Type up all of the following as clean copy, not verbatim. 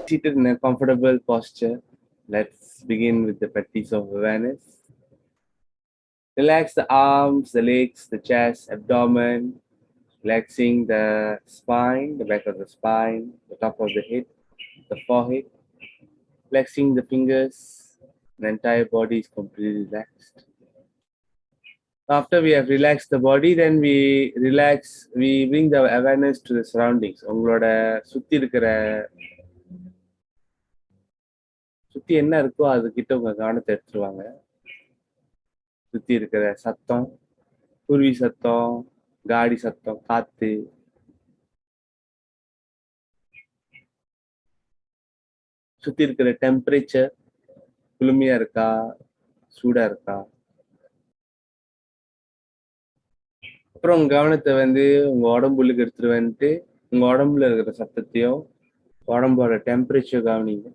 Seated in a comfortable posture, let's begin with the practice of awareness. Relax the arms, the legs, the chest, abdomen, relaxing the spine, the back of the spine, the top of the head, the forehead, flexing the fingers. The entire body is completely relaxed. After we have relaxed the body, then we bring the awareness to the surroundings. உங்களோட சுத்தி என்ன இருக்கோ அதுகிட்ட உங்க கவனத்தை எடுத்துருவாங்க. சுத்தி இருக்கிற சத்தம், குருவி சத்தம், காடி சத்தம், காத்து, சுத்தி இருக்கிற டெம்பரேச்சர் குளுமையா இருக்கா, சூடா இருக்கா. அப்புறம் உங்க கவனத்தை உங்க உடம்புக்கு எடுத்துட்டு வந்துட்டு உங்க உடம்புல இருக்கிற சத்தத்தையும் உடம்போட டெம்பரேச்சர் கவனிங்க.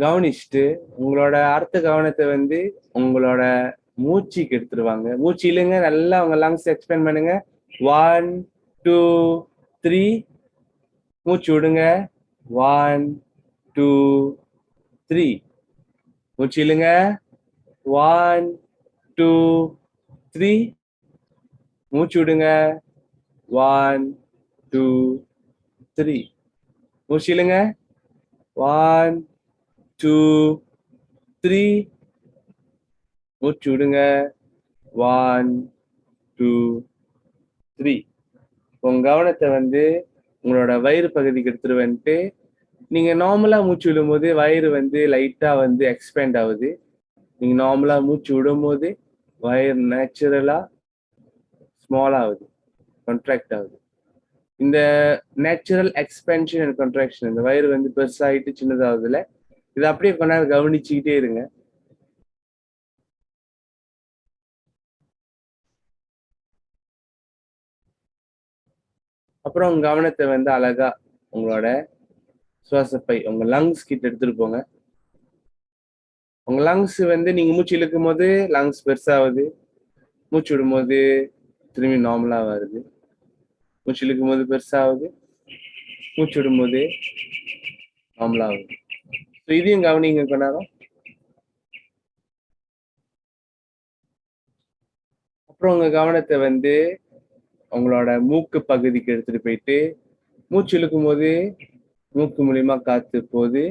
கவனிச்சுட்டு உங்களோட அடுத்த கவனத்தை உங்களோட மூச்சுக்கு எடுத்துருவாங்க. மூச்சு இல்லைங்க, நல்லா உங்க லங்ஸ் எக்ஸ்பேண்ட் பண்ணுங்க. 1 2 3. மூச்சு விடுங்க. 1 2 3. மூச்சு இல்லைங்க. 1 2 3. மூச்சு விடுங்க. 1 2 3. மூச்சு இல்லைங்க. 1 2 3. மூச்சு விடுங்க. 1 2 3. உங்க கவனத்தை உங்களோட வயிறு பகுதிக்கு எடுத்துட்டு வந்துட்டு நீங்க நார்மலா மூச்சு விடும்போது வயிறு லைட்டா எக்ஸ்பேண்ட் ஆகுது. நீங்க நார்மலா மூச்சு விடும்போது வயிறு நேச்சுரலா ஸ்மால் ஆகுது, கண்ட்ராக்ட் ஆகுது. இந்த நேச்சுரல் எக்ஸ்பென்ஷன் அண்ட் கண்ட்ராக்ஷன், இந்த வயிறு பெருசாகிட்டு சின்னதாகுதுல, இதை அப்படியே கொஞ்ச நேரம் கவனிச்சுக்கிட்டே இருங்க. அப்புறம் உங்க கவனத்தை அழகா உங்களோட சுவாசப்பை, உங்க லங்ஸ் கிட்ட எடுத்துட்டு போங்க. உங்க லங்ஸ் நீங்க மூச்சு இழுக்கும் போது லங்ஸ் பெருசாகுது, மூச்சு விடும் போது திரும்பி நார்மலா வருது. மூச்சு இழுக்கும் போது பெருசாகுது, மூச்சு விடும் போது நார்மலா ஆகுது. இதையும் கவனிங்க கொஞ்ச நேரம். அப்புறம் உங்க கவனத்தை உங்களோட மூக்கு பகுதிக்கு எடுத்துட்டு போயிட்டு மூச்சு இழுக்கும் போது மூக்கு மூலியமா காத்து போகுது,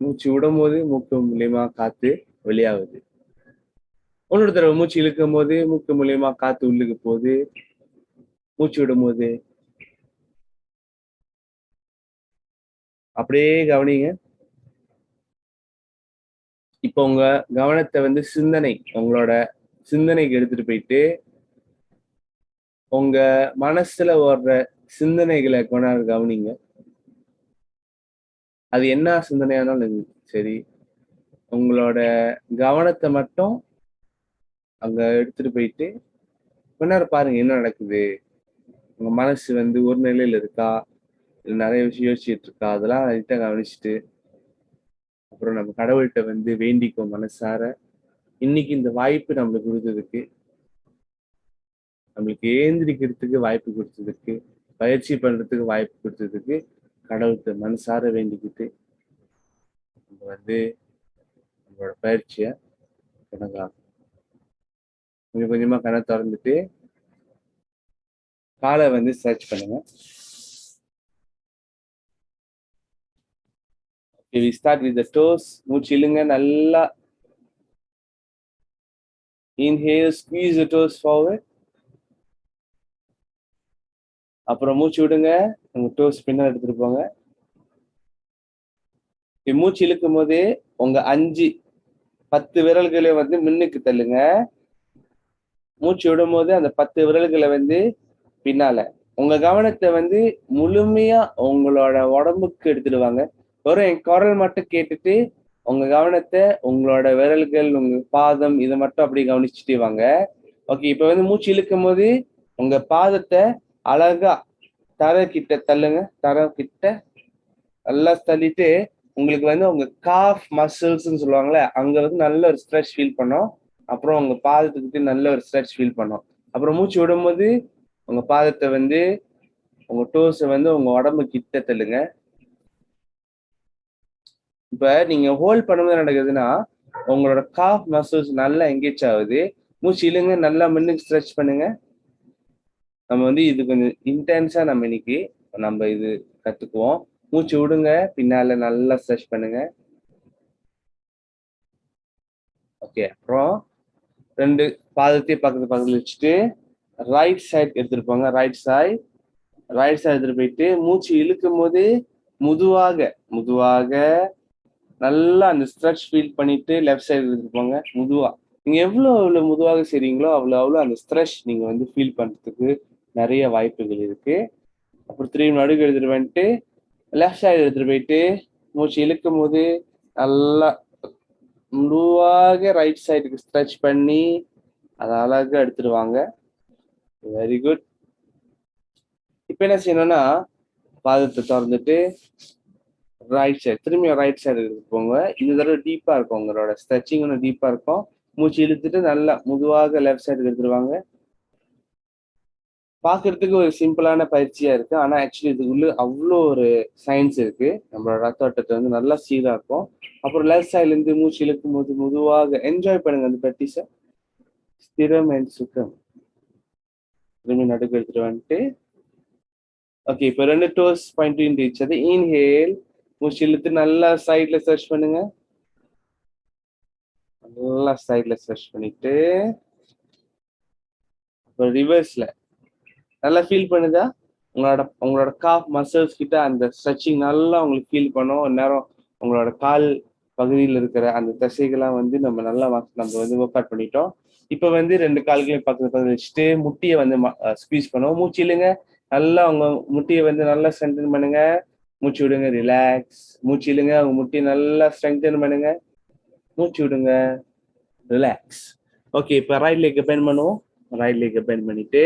மூச்சு விடும் போது மூக்கு மூலியமா காத்து வெளியாகுது. ஒன்னொரு தடவை மூச்சு இழுக்கும் போது மூக்கு மூலியமா காத்து உள்ளுக்கு போகுது, மூச்சு விடும் போது அப்படியே கவனிங்க. இப்போ உங்க கவனத்தை சிந்தனை, உங்களோட சிந்தனைக்கு எடுத்துட்டு போயிட்டு உங்க மனசுல ஓடுற சிந்தனைகளை கொண்டாந்து கவனிங்க. அது என்ன சிந்தனையானாலும் சரி, உங்களோட கவனத்தை மட்டும் அங்க எடுத்துட்டு போயிட்டு கொஞ்ச நேரம் பாருங்க என்ன நடக்குது. உங்க மனசு ஒரு நிலையில இருக்கா, நிறைய விஷயம் யோசிச்சுட்டு இருக்கா, அதெல்லாம் லைட்டா கவனிச்சுட்டு அப்புறம் நம்ம கடவுள்கிட்ட வேண்டிக்கும் மனசார, இன்னைக்கு இந்த வாய்ப்பு நம்மளுக்கு கொடுத்ததுக்கு, நம்மளுக்கு ஏந்திரிக்கிறதுக்கு வாய்ப்பு கொடுத்ததுக்கு, பயிற்சி பண்றதுக்கு வாய்ப்பு கொடுத்ததுக்கு கடவுள்கிட்ட மனசார வேண்டிக்கிட்டு நம்ம நம்மளோட பயிற்சியை தொடங்கலாம். கொஞ்சம் கொஞ்சமா கண்ணை திறந்துட்டு காலை ஸ்ட்ரெச் பண்ணுங்க. Okay, we start with the toes. மூச்சு இழுங்க நல்லா. Inhale, squeeze the toes forward. அப்புறம் மூச்சு விடுங்க, உங்க டோஸ் பின்னாடி எடுத்துட்டு போங்க. மூச்சு இழுக்கும் போது உங்க 5 10 விரல்களை முன்னுக்கு தள்ளுங்க. மூச்சு விடும் போது அந்த 10 விரல்களை பின்னால. உங்க கவனத்தை முழுமையா உங்களோட உடம்புக்கு எடுத்துடுவாங்க. வெறும் என் குரல் மட்டும் கேட்டுட்டு உங்க கவனத்தை உங்களோட விரல்கள், உங்க பாதம் இதை மட்டும் அப்படி கவனிச்சுட்டே வாங்க. ஓகே, இப்ப மூச்சு இழுக்கும் போது உங்க பாதத்தை அழகா தரை கிட்ட தள்ளுங்க. தரை கிட்ட நல்லா தள்ளிட்டு உங்களுக்கு உங்க காஃப் மசில்ஸ்ன்னு சொல்லுவாங்கல்ல, அங்க நல்ல ஒரு ஸ்ட்ரெச் ஃபீல் பண்ணோம். அப்புறம் உங்க பாதத்துக்கிட்ட நல்ல ஒரு ஸ்ட்ரெச் ஃபீல் பண்ணோம். அப்புறம் மூச்சு விடும் போது உங்க பாதத்தை வந்து உங்க டோஸை வந்து உங்க உடம்பு கிட்ட தள்ளுங்க. இப்ப நீங்க ஹோல்ட் பண்ணும்போது நடக்குதுன்னா உங்களோட காஃப் மசில்ஸ் நல்லா எங்கேஜ் ஆகுது. மூச்சு இழுங்க, நல்லா முன்னுக்கு ஸ்ட்ரெச் பண்ணுங்க. நம்ம வந்து இது கொஞ்சம் இன்டென்ஸா நம்ம இன்னைக்கு நம்ம இது கத்துக்குவோம். மூச்சு விடுங்க, பின்னால நல்லா ஸ்ட்ரெச் பண்ணுங்க. ஓகே, அப்புறம் 2 பாதத்தையும் பக்கத்துல வச்சுட்டு ரைட் சைடு எடுத்துட்டு போங்க. ரைட் சைடு எடுத்துட்டு போயிட்டு மூச்சு இழுக்கும் போது மெதுவாக நல்லா அந்த ஸ்ட்ரெச் ஃபீல் பண்ணிட்டு லெஃப்ட் சைடு எடுத்துட்டு போங்க. மெதுவா நீங்க எவ்வளவு மெதுவாக செய்றீங்களோ அவ்வளவு அந்த ஸ்ட்ரெச் நீங்க வந்து ஃபீல் பண்றதுக்கு நிறைய வாய்ப்புகள் இருக்கு. அப்புறம் திரும்பி நடுக்கு எடுத்துட்டு வந்துட்டு லெஃப்ட் சைடு எடுத்துட்டு போயிட்டு மூச்சு இழுக்கும் போது நல்லா மெதுவாக ரைட் சைடுக்கு ஸ்ட்ரெச் பண்ணி அதை அழகா எடுத்துட்டு வாங்க. Very good. இப்ப என்ன செய்யணும்னா பாதத்தை திறந்துட்டு ரைட் சைடு திரும்பி ரைட் சைடு எடுத்துட்டு போங்க. இந்த தடவை டீப்பா இருக்கும், உங்களோட ஸ்ட்ரெச்சிங் ஒன்று டீப்பா இருக்கும். மூச்சு இழுத்துட்டு நல்லா மெதுவாக லெஃப்ட் சைடு எடுத்துருவாங்க. பாக்குறதுக்கு ஒரு சிம்பிளான பயிற்சியா இருக்கு, ஆனா ஆக்சுவலி இதுக்குள்ள அவ்வளோ ஒரு சயின்ஸ் இருக்கு. நம்மளோட ரத்த ஓட்டத்தை வந்து நல்லா சீரா இருக்கும். அப்புறம் லெஃப்ட் சைட்ல இருந்து மூச்சு இழுக்கும் போது மெதுவாக என்ஜாய் பண்ணுங்க அந்த ப்ராக்டிஸை. ஸ்திரம் அண்ட் சுகம். திரும்பி நடுக்கு எடுத்துட்டு வந்துட்டு ஓகே, இப்போ 2 டோஸ் பாயிண்ட் ரீச்சது. இன்ஹேல், மூச்சு இழுத்து நல்லா சைட்ல ஸ்ட்ரெச் பண்ணுங்க. நல்லா சைட்ல ஸ்ட்ரெச் பண்ணிட்டு அப்புறம் ரிவர்ஸ்ல நல்லா ஃபீல் பண்ணுதா? உங்களோட காஃப் மசில்ஸ் கிட்ட அந்த ஸ்ட்ரெச்சிங் நல்லா உங்களுக்கு ஃபீல் பண்ணும். ஒரு நேரம் உங்களோட கால் பகுதியில் இருக்கிற அந்த தசைகள்லாம் வந்து நம்ம நல்லா நம்ம வந்து ஒர்க் அவுட் பண்ணிட்டோம். இப்போ வந்து 2 கால்களையும் பக்கத்துல வச்சுட்டு முட்டியை வந்து ஸ்குவீஸ் பண்ணுவோம். மூச்சு இல்லைங்க, நல்லா உங்க முட்டியை வந்து நல்லா ஸ்ட்ரென்தன் பண்ணுங்க. மூச்சு விடுங்க, ரிலாக்ஸ். மூச்சு இல்லைங்க, உங்க முட்டியை நல்லா ஸ்ட்ரென்தன் பண்ணுங்க. மூச்சு விடுங்க, ரிலாக்ஸ். ஓகே, இப்போ ரைட் லெக் பெண்ட் பண்ணுவோம். ரைட் லெக் பெண்ட் பண்ணிட்டு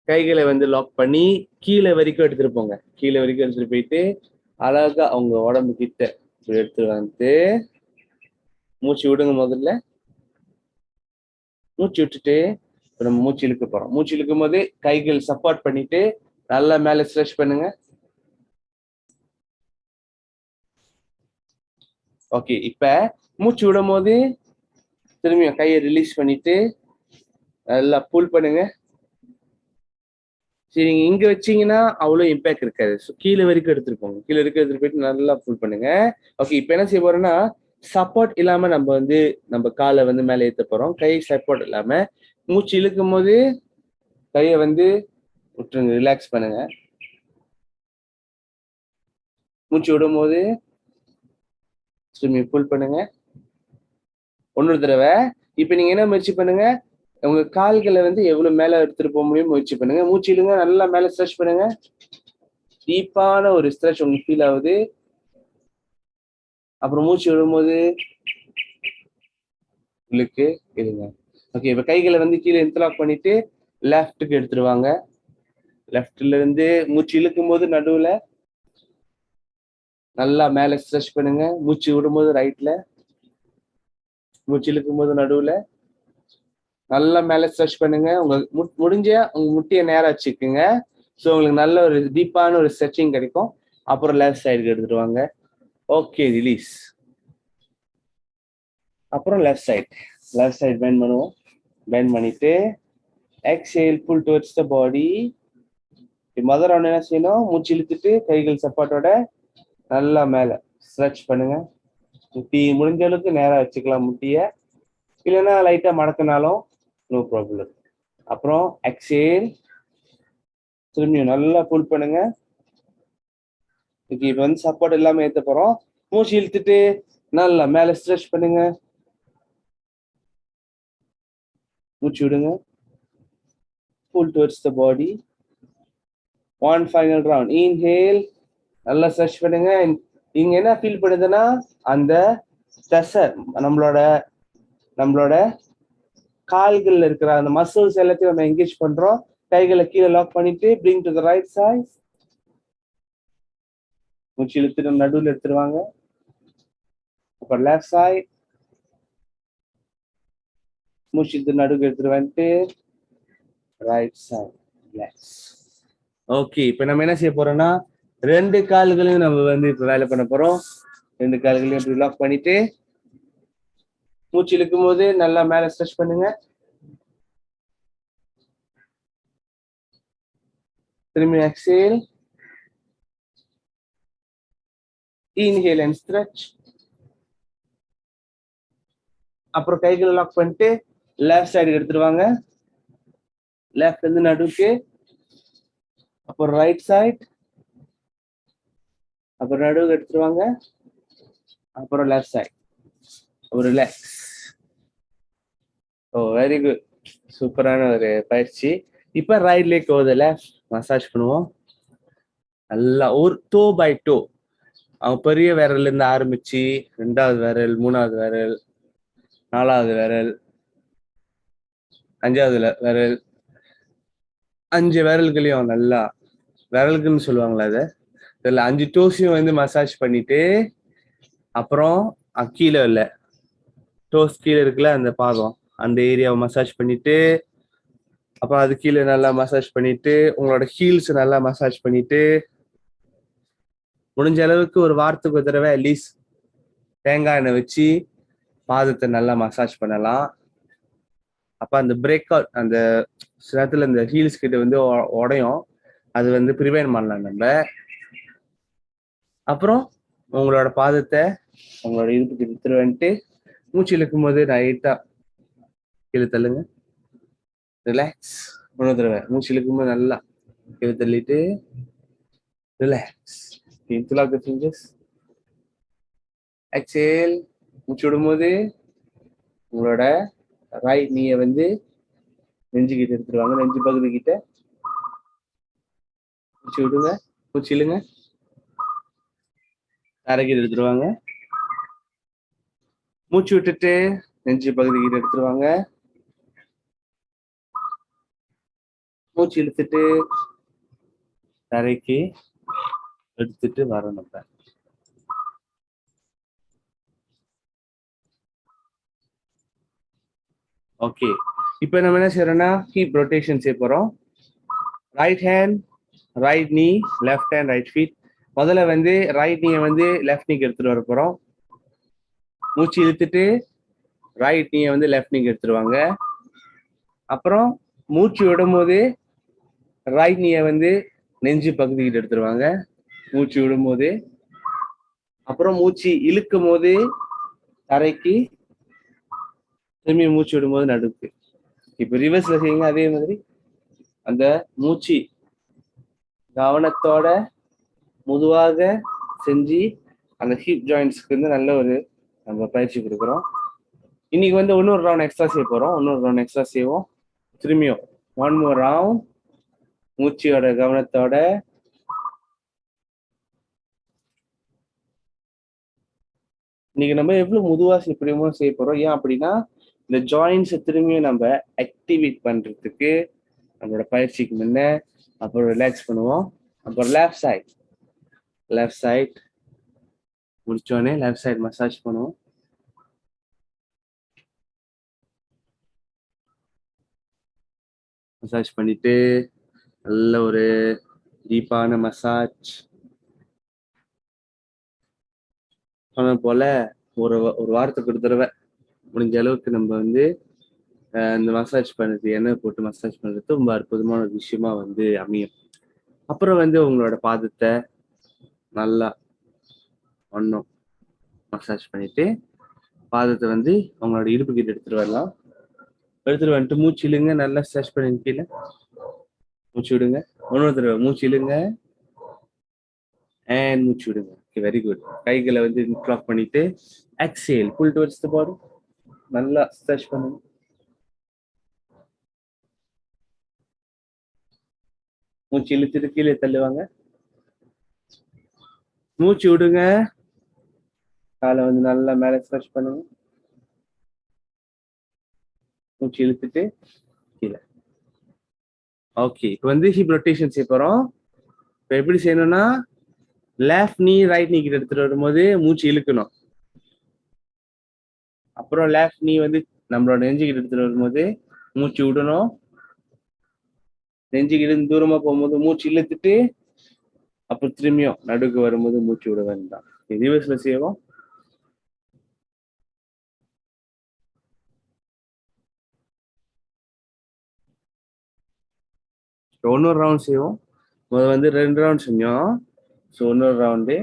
கைகளை வந்து லாக் பண்ணி கீழே வரைக்கும் எடுத்துட்டு போங்க. கீழே வரைக்கும் எடுத்துட்டு போயிட்டு அழகா அவங்க உடம்பு கிட்ட எடுத்துட்டு வந்து மூச்சு விடுங்க. முதல்ல மூச்சு விட்டுட்டு நம்ம மூச்சு இழுக்க போறோம். மூச்சு இழுக்கும் போது கைகள் சப்போர்ட் பண்ணிட்டு நல்லா மேல ஸ்ட்ரெச் பண்ணுங்க. ஓகே, இப்ப மூச்சு விடும் போது திரும்பியும் கையை ரிலீஸ் பண்ணிட்டு நல்லா புல் பண்ணுங்க. சரி, நீங்க இங்க வச்சீங்கன்னா அவ்வளவு இம்பாக்ட் இருக்காது. ஸோ கீழே வரைக்கும் எடுத்துட்டு போங்க. கீழே வரைக்கும் எடுத்துட்டு போயிட்டு நல்லா புல் பண்ணுங்க. ஓகே, இப்போ என்ன செய்ய போறோம்னா சப்போர்ட் இல்லாம நம்ம வந்து நம்ம காலை வந்து மேலே ஏற்ற போறோம். கை சப்போர்ட் இல்லாம மூச்சு இழுக்கும் போது கையை வந்து விட்டுருங்க, ரிலாக்ஸ் பண்ணுங்க. மூச்சு விடும் போது திரும்பி புல் பண்ணுங்க. ஒன்னொரு தடவை. இப்ப நீங்க என்ன முயற்சி பண்ணுங்க, உங்க கால்களை வந்து எவ்வளவு மேல எடுத்துட்டு போக முடியும் முயற்சி பண்ணுங்க. மூச்சு இழுங்க, நல்லா மேல ஸ்ட்ரெச் பண்ணுங்க. டீப்பான ஒரு ஸ்ட்ரெச் உங்களுக்கு ஃபீல் ஆகுது. அப்புறம் மூச்சு விடும்போது உங்களுக்கு இருங்க. ஓகே, இப்ப கைகளை வந்து கீழே இன்டர்லாக் பண்ணிட்டு லெஃப்ட்டுக்கு எடுத்துருவாங்க. லெஃப்ட்ல இருந்து மூச்சு இழுக்கும் போது நடுவுல நல்லா மேல ஸ்ட்ரெச் பண்ணுங்க. மூச்சு விடும்போது ரைட்ல, மூச்சு இழுக்கும் போது நடுவுல நல்லா மேல ஸ்ட்ரெச் பண்ணுங்க. உங்க முடிஞ்ச உங்க முட்டியை நேரா வச்சுக்குங்க. ஸோ உங்களுக்கு நல்ல ஒரு டீப்பான ஒரு ஸ்ட்ரெச்சிங் கிடைக்கும். அப்புறம் லெஃப்ட் சைடுக்கு எடுத்துட்டு வாங்க. Okay, release. அப்புறம் லெஃப்ட் சைடு பெண்ட் பண்ணுவோம். பெண்ட் பண்ணிட்டு exhale, pull towards the body. மதர் ரவுண்ட் என்ன செய்யணும், மூச்சு இழுத்துட்டு கைகள் சப்பாட்டோட நல்லா மேல ஸ்ட்ரெச் பண்ணுங்க. முட்டி முடிஞ்ச அளவுக்கு நேரா வச்சுக்கலாம் முட்டிய, இல்லைன்னா லைட்டா மடக்கினாலும் நோ ப்ராப்ளம். அப்புறம் எக்ஸேல், திரும்பியும் நல்லா புல் பண்ணுங்க. இப்போ வந்து சப்போர்ட் எல்லாமே ஏற்ற போறோம். மூச்சு இழுத்துட்டு நல்லா மேல ஸ்ட்ரெச் பண்ணுங்க. மூச்சு விடுங்க. Pull towards the body. One final round. Inhale, நல்லா ஸ்ட்ரெச் பண்ணுங்க. இங்க என்ன ஃபீல் பண்ணுதுன்னா அந்த தசை நம்மளோட கால்கள்ல இருக்கிற அந்த மசில்ஸ் எல்லாத்தையும் நம்ம என்கேஜ் பண்றோம். கைகளை கீழே லாக் பண்ணிட்டு bring to the right side. மூச்சு இழுத்துட்டு நடுவில் எடுத்துருவாங்க. அப்புறம் லெஃப்ட் சைட், மூச்சு இழுத்து நடுவில் எடுத்துட்டு வந்துட்டு ரைட் சைட் ரிலாக்ஸ். ஓகே, இப்போ நம்ம என்ன செய்ய போறோம்னா ரெண்டு கால்களையும் நம்ம வந்து இப்போ வேலை பண்ண போறோம். ரெண்டு கால்களையும் இப்படி லாக் பண்ணிட்டு மூச்சு இழுக்கும் போது நல்லா மேல ஸ்ட்ரெச் பண்ணுங்க. திரும்பி எக்ஸேல், இன்ஹேல் அண்ட் ஸ்ட்ரெச். அப்புறம் கைகளை லாக் பண்ணிட்டு லெஃப்ட் சைடு எடுத்துருவாங்க. லெஃப்ட் வந்து நடுவுக்கு, அப்புறம் ரைட் சைட், அப்புறம் நடுவுக்கு எடுத்துருவாங்க, அப்புறம் லெஃப்ட் சைட், ஒரு ரிலாக்ஸ். ஓ வெரி குட், சூப்பரான ஒரு பயிற்சி. இப்ப right leg over the left massage பண்ணுவோம். நல்லா ஒரு டோ பை டோ, அவங்க பெரிய விரல்ல இருந்து ஆரம்பிச்சு ரெண்டாவது விரல், மூணாவது விரல், நாலாவது விரல், அஞ்சாவது விரல், 5 விரல்களையும் நல்லா, விரல்கள்னு சொல்லுவாங்களா அதை, இதுல 5 டோஸையும் வந்து மசாஜ் பண்ணிட்டு, அப்புறம் கீழே இல்ல டோஸ் கீழே இருக்குல்ல அந்த பாதம், அந்த ஏரியாவை மசாஜ் பண்ணிட்டு, அப்புறம் அது கீழே நல்லா மசாஜ் பண்ணிட்டு, உங்களோட ஹீல்ஸ் நல்லா மசாஜ் பண்ணிட்டு, முடிஞ்ச அளவுக்கு ஒரு வாரத்துக்கு ஒரு தடவை அட்லீஸ்ட் தேங்காய் எண்ணெய் வச்சு பாதத்தை நல்லா மசாஜ் பண்ணலாம். அப்ப அந்த பிரேக் அவுட், அந்த நேரத்துல இந்த ஹீல்ஸ் கிட்ட வந்து உடையும், அது வந்து ப்ரிவென்ட் பண்ணலாம் நம்ம. அப்புறம் உங்களோட பாதத்தை உங்களோட இடுப்புக்கு எடுத்துட்டு வந்துட்டு மூச்சு இழுக்கும் போது ரைட்டா கீழே தள்ளுங்க. ரிலாக்ஸ். இன்னொரு தடவை மூச்சு இழுக்கும் போது நல்லா கீழே தள்ளிட்டு relax. interlock the fingers. exhale. மூச்சு விடும்போது உங்களோட ரைட் நீயை வந்து நெஞ்சு கிட்ட எடுத்துருவாங்க, நெஞ்சு பகுதி கிட்ட மூச்சு விடுங்க. மூச்சு இழுங்க, தரைக்கிட்ட எடுத்துருவாங்க. மூச்சு விட்டுட்டு நெஞ்சு பகுதி கிட்ட எடுத்துருவாங்க. மூச்சு இழுத்துட்டு தரைக்கு எடுத்துட்டு வரணும். ஓகே, இப்போ நம்ம என்ன செய்யறோம்னா ஹீப் ரொட்டேஷன் செய்ய போறோம். ரைட் ஹேண்ட் ரைட் நீ, லெஃப்ட் ஹேண்ட் ரைட் ஃபீட். முதல்ல வந்து ரைட் நீயை வந்து லெஃப்ட் நீக்கு எடுத்துட்டு வர போறோம். மூச்சு இழுத்துட்டு ரைட் நீயை வந்து லெஃப்ட் நீக்கு எடுத்துருவாங்க. அப்புறம் மூச்சு விடும் போது ரைட் நீயை வந்து நெஞ்சு பகுதிக்கிட்ட எடுத்துருவாங்க மூச்சு விடும் போது. அப்புறம் மூச்சு இழுக்கும் போது தரைக்கு, திரும்பி மூச்சு விடும்போது நடுக்கு. இப்ப ரிவர்ஸ்ல செய்யுங்க அதே மாதிரி. அந்த மூச்சு கவனத்தோட முதுவாக செஞ்சு அந்த ஹிப் ஜாயின்ட்ஸ்க்கு வந்து நல்ல ஒரு நம்ம பயிற்சி கொடுக்குறோம். இன்னைக்கு வந்து இன்னொரு ரவுண்ட் எக்ஸ்ட்ரா செய்ய போறோம். இன்னொரு ரவுண்ட் எக்ஸ்ட்ரா செய்வோம். திரும்பியும் ஒன் மோர் ரவுண்ட் மூச்சியோட கவனத்தோட. இன்னைக்கு நம்ம எவ்வளவு முதுவா எப்படியுமோ செய்ய போறோம். ஏன் அப்படின்னா இந்த ஜாயின்ஸை திரும்பியும் நம்ம ஆக்டிவேட் பண்றதுக்கு நம்மளோட பயிற்சிக்கு முன்ன. அப்புறம் ரிலாக்ஸ் பண்ணுவோம். அப்புறம் லெஃப்ட் சைட் முடிச்சோடனே லெஃப்ட் சைட் மசாஜ் பண்ணுவோம். மசாஜ் பண்ணிட்டு நல்ல ஒரு டீப்பான மசாஜ். சொன்ன போல ஒரு வாரத்துக்கு ஒரு தடவை முடிஞ்ச அளவுக்கு நம்ம வந்து இந்த மசாஜ் பண்ணுறது, எண்ணெய் போட்டு மசாஜ் பண்ணுறது ரொம்ப அற்புதமான ஒரு விஷயமா வந்து அமையும். அப்புறம் வந்து உங்களோட பாதத்தை நல்லா ஒன்றும் மசாஜ் பண்ணிட்டு பாதத்தை வந்து உங்களோட இடுப்பு கிட்ட எடுத்துட்டு வரலாம். எடுத்துட்டு வந்துட்டு மூச்சு இழுங்க, நல்லா ஸ்ட்ரெச் பண்ணி கீழே மூச்சு விடுங்க. இன்னொரு தடவை மூச்சு இழுங்க அண்ட் மூச்சு விடுங்க. Okay, very good. கைகளை வந்து இன்க்ளாக் பண்ணிட்டு எக்ஸேல், புல் டுவர்ட்ஸ் தி பாடி. நல்லா ஸ்ட்ரெச் பண்ணுங்க. மூச்சு இழுத்துட்டு கீழே தள்ளுவாங்க. மூச்சு விடுங்க, காலை வந்து நல்லா மேலே ஸ்ட்ரெச் பண்ணுங்க. மூச்சு இழுத்துட்டு கீழே. ஓகே, இப்போ வந்து ஹிப் ரொட்டேஷன் செய்ய போறோம். இப்போ எப்படி செய்யணும்னா லெஃப்ட் நீ ரைட் நீ கிட்ட எடுத்துட்டு வரும்போது மூச்சு இழுக்கணும். அப்புறம் லெஃப்ட் நீ வந்து நம்மளோட நெஞ்சு கிட்ட எடுத்துட்டு வரும்போது மூச்சு விடணும். நெஞ்சுக்கிட்டு தூரமா போகும்போது மூச்சு இழுத்துட்டு அப்புறம் திரும்பியும் நடுவுக்கு வரும்போது மூச்சு விட வேண்டாம். ரிவர்ஸ்ல செய்வோம். இன்னொரு ரவுண்ட் செய்வோம். முதல்ல வந்து 2 ரவுண்ட் செஞ்சோம். ஸோ இன்னொரு ரவுண்டு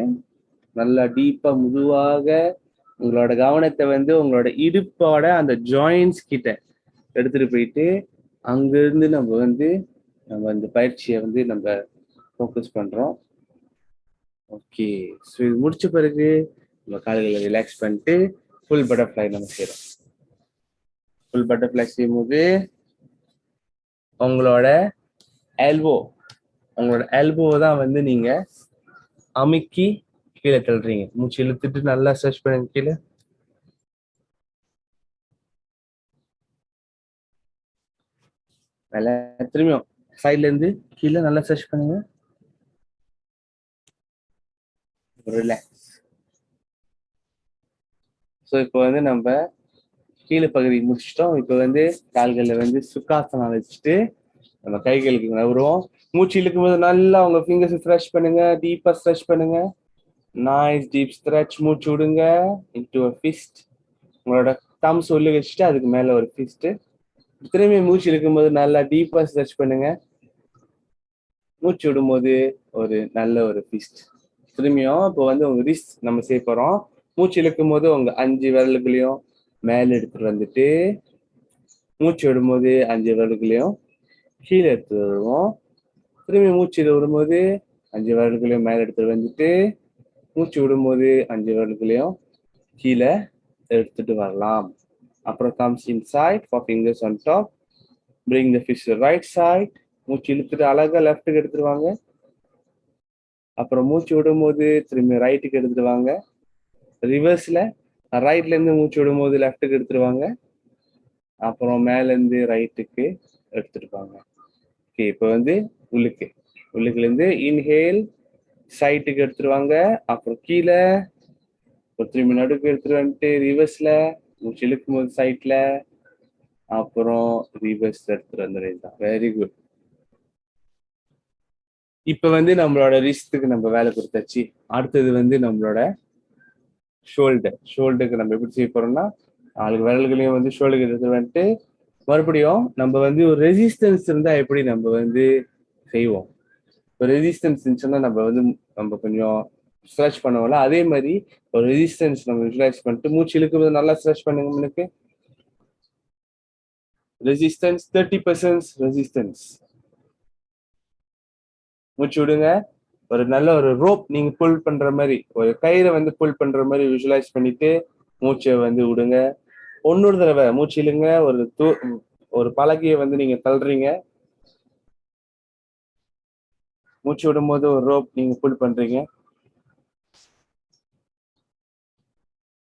நல்லா டீப்பா மெதுவாக உங்களோட கவனத்தை வந்து உங்களோட இடுப்போட அந்த ஜாயின்ஸ் கிட்ட எடுத்துட்டு போயிட்டு அங்கிருந்து நம்ம இந்த பயிற்சியை வந்து நம்ம ஃபோக்கஸ் பண்றோம். ஓகே. ஸோ இது முடிச்ச பிறகு நம்ம கால்களை ரிலாக்ஸ் பண்ணிட்டு ஃபுல் பட்டர்ஃப்ளை நம்ம செய்யறோம். ஃபுல் பட்டர்ஃப்ளை செய்யும்போது உங்களோட எல்போ தான் வந்து நீங்க அமுக்கி கீழே தள்ளுறீங்க. மூச்சு இழுத்துட்டு நல்லா சர்ச் பண்ணுங்க கீழே. மேல திரும்பியும் சைட்ல இருந்து கீழே நல்லா சர்ச் பண்ணுங்க. ரிலாக்ஸ். ஸோ இப்போ வந்து நம்ம கீழே பகுதி முடிச்சிட்டோம். இப்போ வந்து கால்களை வந்து சுக்காசனம் வச்சுட்டு நம்ம கைகளுக்கு நவருவோம். மூச்சு இழுக்கும் போது நல்லா உங்க ஃபிங்கர்ஸ் ஸ்ட்ரெச் பண்ணுங்க. டீப்பா ஸ்ட்ரெச் பண்ணுங்க. Nice deep stretch. மூச்சு விடுங்க இன்டு அ ஃபிஸ்ட். உங்களோட தம்ஸ் உள்ள வச்சுட்டு அதுக்கு மேல ஒரு ஃபிஸ்ட். திரும்பி மூச்சு இழுக்கும்போது நல்லா டீப்பா ஸ்ட்ரெச் பண்ணுங்க. மூச்சு விடும்போது ஒரு நல்ல ஒரு ஃபிஸ்ட். திரும்பியும் இப்போ வந்து உங்க ரிஸ்ட் நம்ம செய்ய போறோம். மூச்சு இழுக்கும் போது உங்க 5 விரல்களையும் மேல எடுத்துட்டு வந்துட்டு மூச்சு விடும்போது 5 விரல்களையும் கீழே எடுத்துட்டு வருவோம். திரும்பி மூச்சு விடும்போது 5 விரல்களையும் மேல எடுத்துட்டு வந்துட்டு மூச்சு விடும்போது 5 விரல்களையும் கீழே எடுத்துட்டு வரலாம். அப்புறம் thumbs inside, 4 fingers on top. Bring the fist to the right side. மூச்சு இழுத்துட்டு அழகா லெஃப்ட்டுக்கு எடுத்துட்டு வாங்க. அப்புறம் மூச்சு விடும்போது திரும்பி ரைட்டுக்கு எடுத்துட்டு வாங்க. ரிவர்ஸ்ல ரைட்ல இருந்து மூச்சு விடும்போது லெஃப்ட்டுக்கு எடுத்துட்டு வாங்க. அப்புறம் மேல இருந்து ரைட்டுக்கு எடுத்துட்டு வாங்க. ஓகே. இப்போ வந்து உள்ளுக்குல இருந்து இன்ஹேல் சைட்டுக்கு எடுத்துட்டு வாங்க. அப்புறம் கீழே திரும்பி நடுக்கு எடுத்துட்டு வந்துட்டு ரிவர்ஸ்ல மூச்சு இழுக்கும் போது சைட்ல அப்புறம் ரிவர்ஸ் எடுத்துட்டு வந்துடுறதுதான். Very good. இப்ப வந்து நம்மளோட ரிஸ்டுக்கு நம்ம வேலை கொடுத்தாச்சு. அடுத்தது வந்து நம்மளோட ஷோல்டருக்கு நம்ம எப்படி செய்ய போறோம்னா 4 விரல்களையும் வந்து ஷோல்டருக்கு எடுத்து வந்துட்டு மறுபடியும் நம்ம வந்து ஒரு ரெசிஸ்டன்ஸ் இருந்தா எப்படி நம்ம வந்து செய்வோம். இப்போ ரெசிஸ்டன்ஸ் இருந்துச்சுன்னா நம்ம கொஞ்சம் ஸ்ட்ரெச் பண்ணுவோம்ல, அதே மாதிரி ஒரு ரெசிஸ்டன்ஸ் நம்ம யூட்டிலைஸ் பண்ணிட்டு மூச்சு இழுக்கும்போது நல்லா ஸ்ட்ரெச் பண்ணுங்க. உங்களுக்கு ரெசிஸ்டன்ஸ் 30% ரெசிஸ்டன்ஸ். மூச்சு விடுங்க. ஒரு நல்ல ஒரு ரோப் நீங்க புல் பண்ற மாதிரி ஒரு கயிறை வந்து புல் பண்ற மாதிரி விஷுவலைஸ் பண்ணிட்டு மூச்சை வந்து விடுங்க. ஒன்னொரு தடவை மூச்சு இழுங்க. ஒரு பலகையை வந்து நீங்க தள்ளுறீங்க. மூச்சு விடும்போது ஒரு ரோப் நீங்க புல் பண்றீங்க.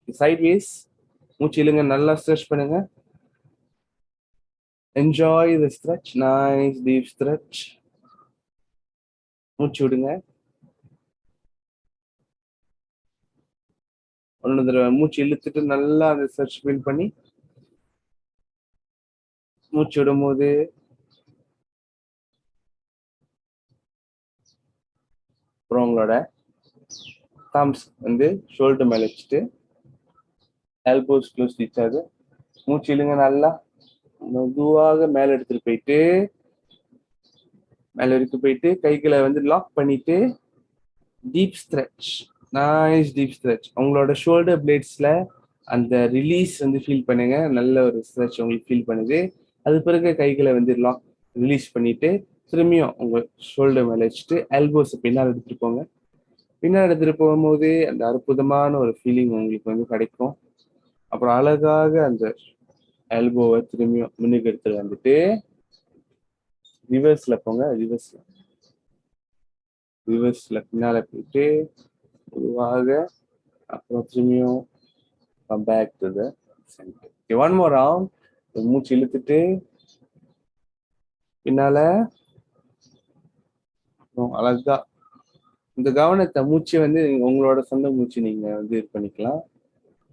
சைட்வேஸ் மூச்சு இழுங்க. நல்லா ஸ்ட்ரெச் பண்ணுங்க. Enjoy the stretch. Nice deep stretch. மூச்சு விடுங்க. ஒன்னு தடவை மூச்சு இழுத்துட்டு நல்லா அந்த ஸ்ட்ரெச் ஃபீல் பண்ணி மூச்சு விடும்போது அப்புறம் உங்களோட தம்ஸ் வந்து ஷோல்டர் மேல வச்சுட்டு எல்போஸ் க்ளோஸ் டீச்சாது. மூச்சு இழுங்க. நல்லா மெதுவாக மேல எடுத்துட்டு போயிட்டு கைகளை வந்து லாக் பண்ணிட்டு deep stretch. Nice deep stretch. உங்களோட ஷோல்டர் பிளேட்ஸ்ல அந்த ரிலீஸ் வந்து ஃபீல் பண்ணுங்க. நல்ல ஒரு ஸ்ட்ரெச் உங்களுக்கு ஃபீல் பண்ணுது. அது பிறகு கைகளை வந்து ரிலீஸ் பண்ணிட்டு திரும்பியும் உங்க ஷோல்டர் மேல வச்சுட்டு எல்போஸ் பின்னால் எடுத்துட்டு போங்க. பின்னால் எடுத்துட்டு போகும்போது அந்த அற்புதமான ஒரு ஃபீலிங் உங்களுக்கு வந்து கிடைக்கும். அப்புறம் அழகாக அந்த எல்போவை திரும்பியும் முன்னுக்கு எடுத்துட்டு வந்துட்டு ரிவர்ஸ்ல போங்க. ரிவர்ஸ்ல பின்னால போயிட்டு பொதுவாக அப்புறம் திரும்பியும் come back to the center. Okay, one more round. மூச்சு இழுத்துட்டு பின்னால அழகா இந்த கவனத்தை மூச்சு வந்து உங்களோட சொந்த மூச்சு நீங்க வந்து இது பண்ணிக்கலாம்.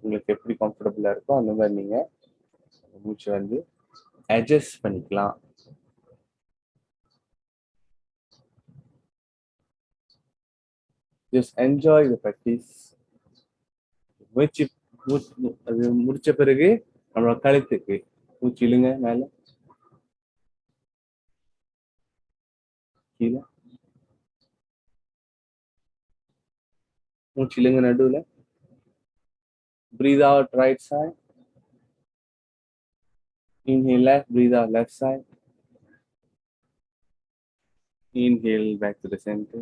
உங்களுக்கு எப்படி கம்ஃபர்டபுளா இருக்கோ அந்த மாதிரி நீங்க மூச்சு வந்து அட்ஜஸ்ட் பண்ணிக்கலாம். Just enjoy the practice. மூச்சு அது முடிச்ச பிறகு நம்மளோட கழுத்துக்கு மூச்சு இழுங்க, மேல கீழே, மூச்சு இழுங்க நடுவுல. Breathe out right side. Inhale left, breathe out left side. Inhale back to the center.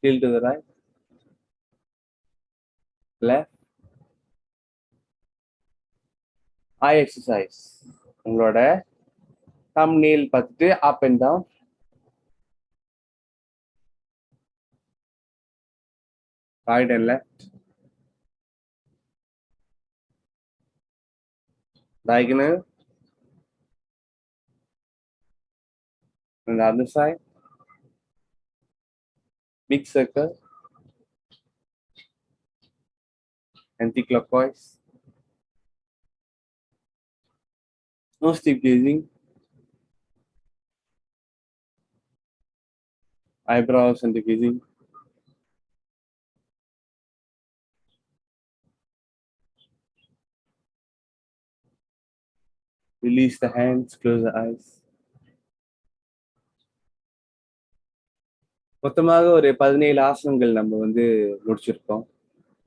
Tilt to the right, left. Eye exercise. உங்களோட thumbnail பார்த்துட்டு up and down. Right and left. Diagonal. On the other side. Big circle. Anti-clockwise. No deep gazing. Eyebrows and gazing. Release the hands, close the eyes. மொத்தமாக ஒரு 17 ஆசனங்கள் நம்ம முடிச்சிருக்கோம்.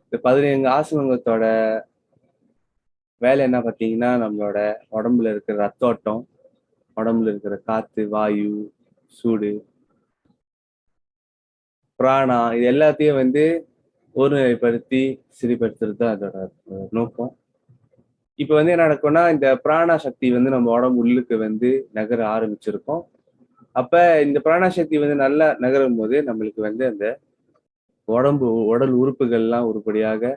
இந்த 17 ஆசனங்களோட வேலை என்ன பார்த்தீங்கன்னா, நம்மளோட உடம்புல இருக்கிற ரத்தோட்டம், உடம்புல இருக்கிற காத்து, வாயு, சூடு, பிராணா இது எல்லாத்தையும் ஒருநிலைப்படுத்தி சரிப்படுத்துறது தான் அதோட நோக்கம். இப்ப என்ன நடக்கும்னா, இந்த பிராணா சக்தி நம்ம உடம்பு உள்ளுக்கு நகர ஆரம்பிச்சிருக்கோம். அப்ப இந்த பிராணா சக்தி நல்லா நகரும் போது நம்மளுக்கு அந்த உடல் உறுப்புகள்லாம் உருப்படியாக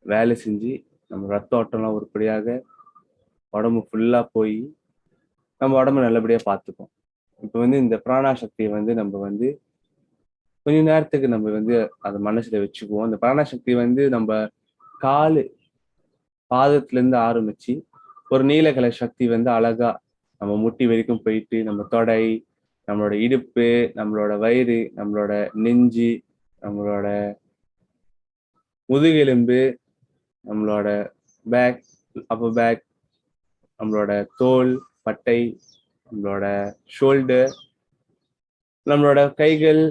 வேலை செஞ்சு, நம்ம ரத்த ஓட்டம்லாம் உருப்படியாக உடம்பு ஃபுல்லா போய் நம்ம உடம்பு நல்லபடியா பார்த்துப்போம். இப்ப இந்த பிராணா சக்தியை நம்ம கொஞ்ச நேரத்துக்கு நம்ம அதை மனசுல வச்சுக்குவோம். அந்த பிராணா சக்தி நம்ம காலு பாதத்துல இருந்து ஆரம்பிச்சு ஒரு நீலக்கலை சக்தி அழகா நம்ம முட்டி வரைக்கும் போயிட்டு, நம்ம தொடை, நம்மளோட இடுப்பு, நம்மளோட வயிறு, நம்மளோட நெஞ்சு, நம்மளோட முதுகெலும்பு, நம்மளோட பேக், அப்பர் பேக், நம்மளோட தோல், பட்டை, நம்மளோட ஷோல்டர், நம்மளோட கைகள்,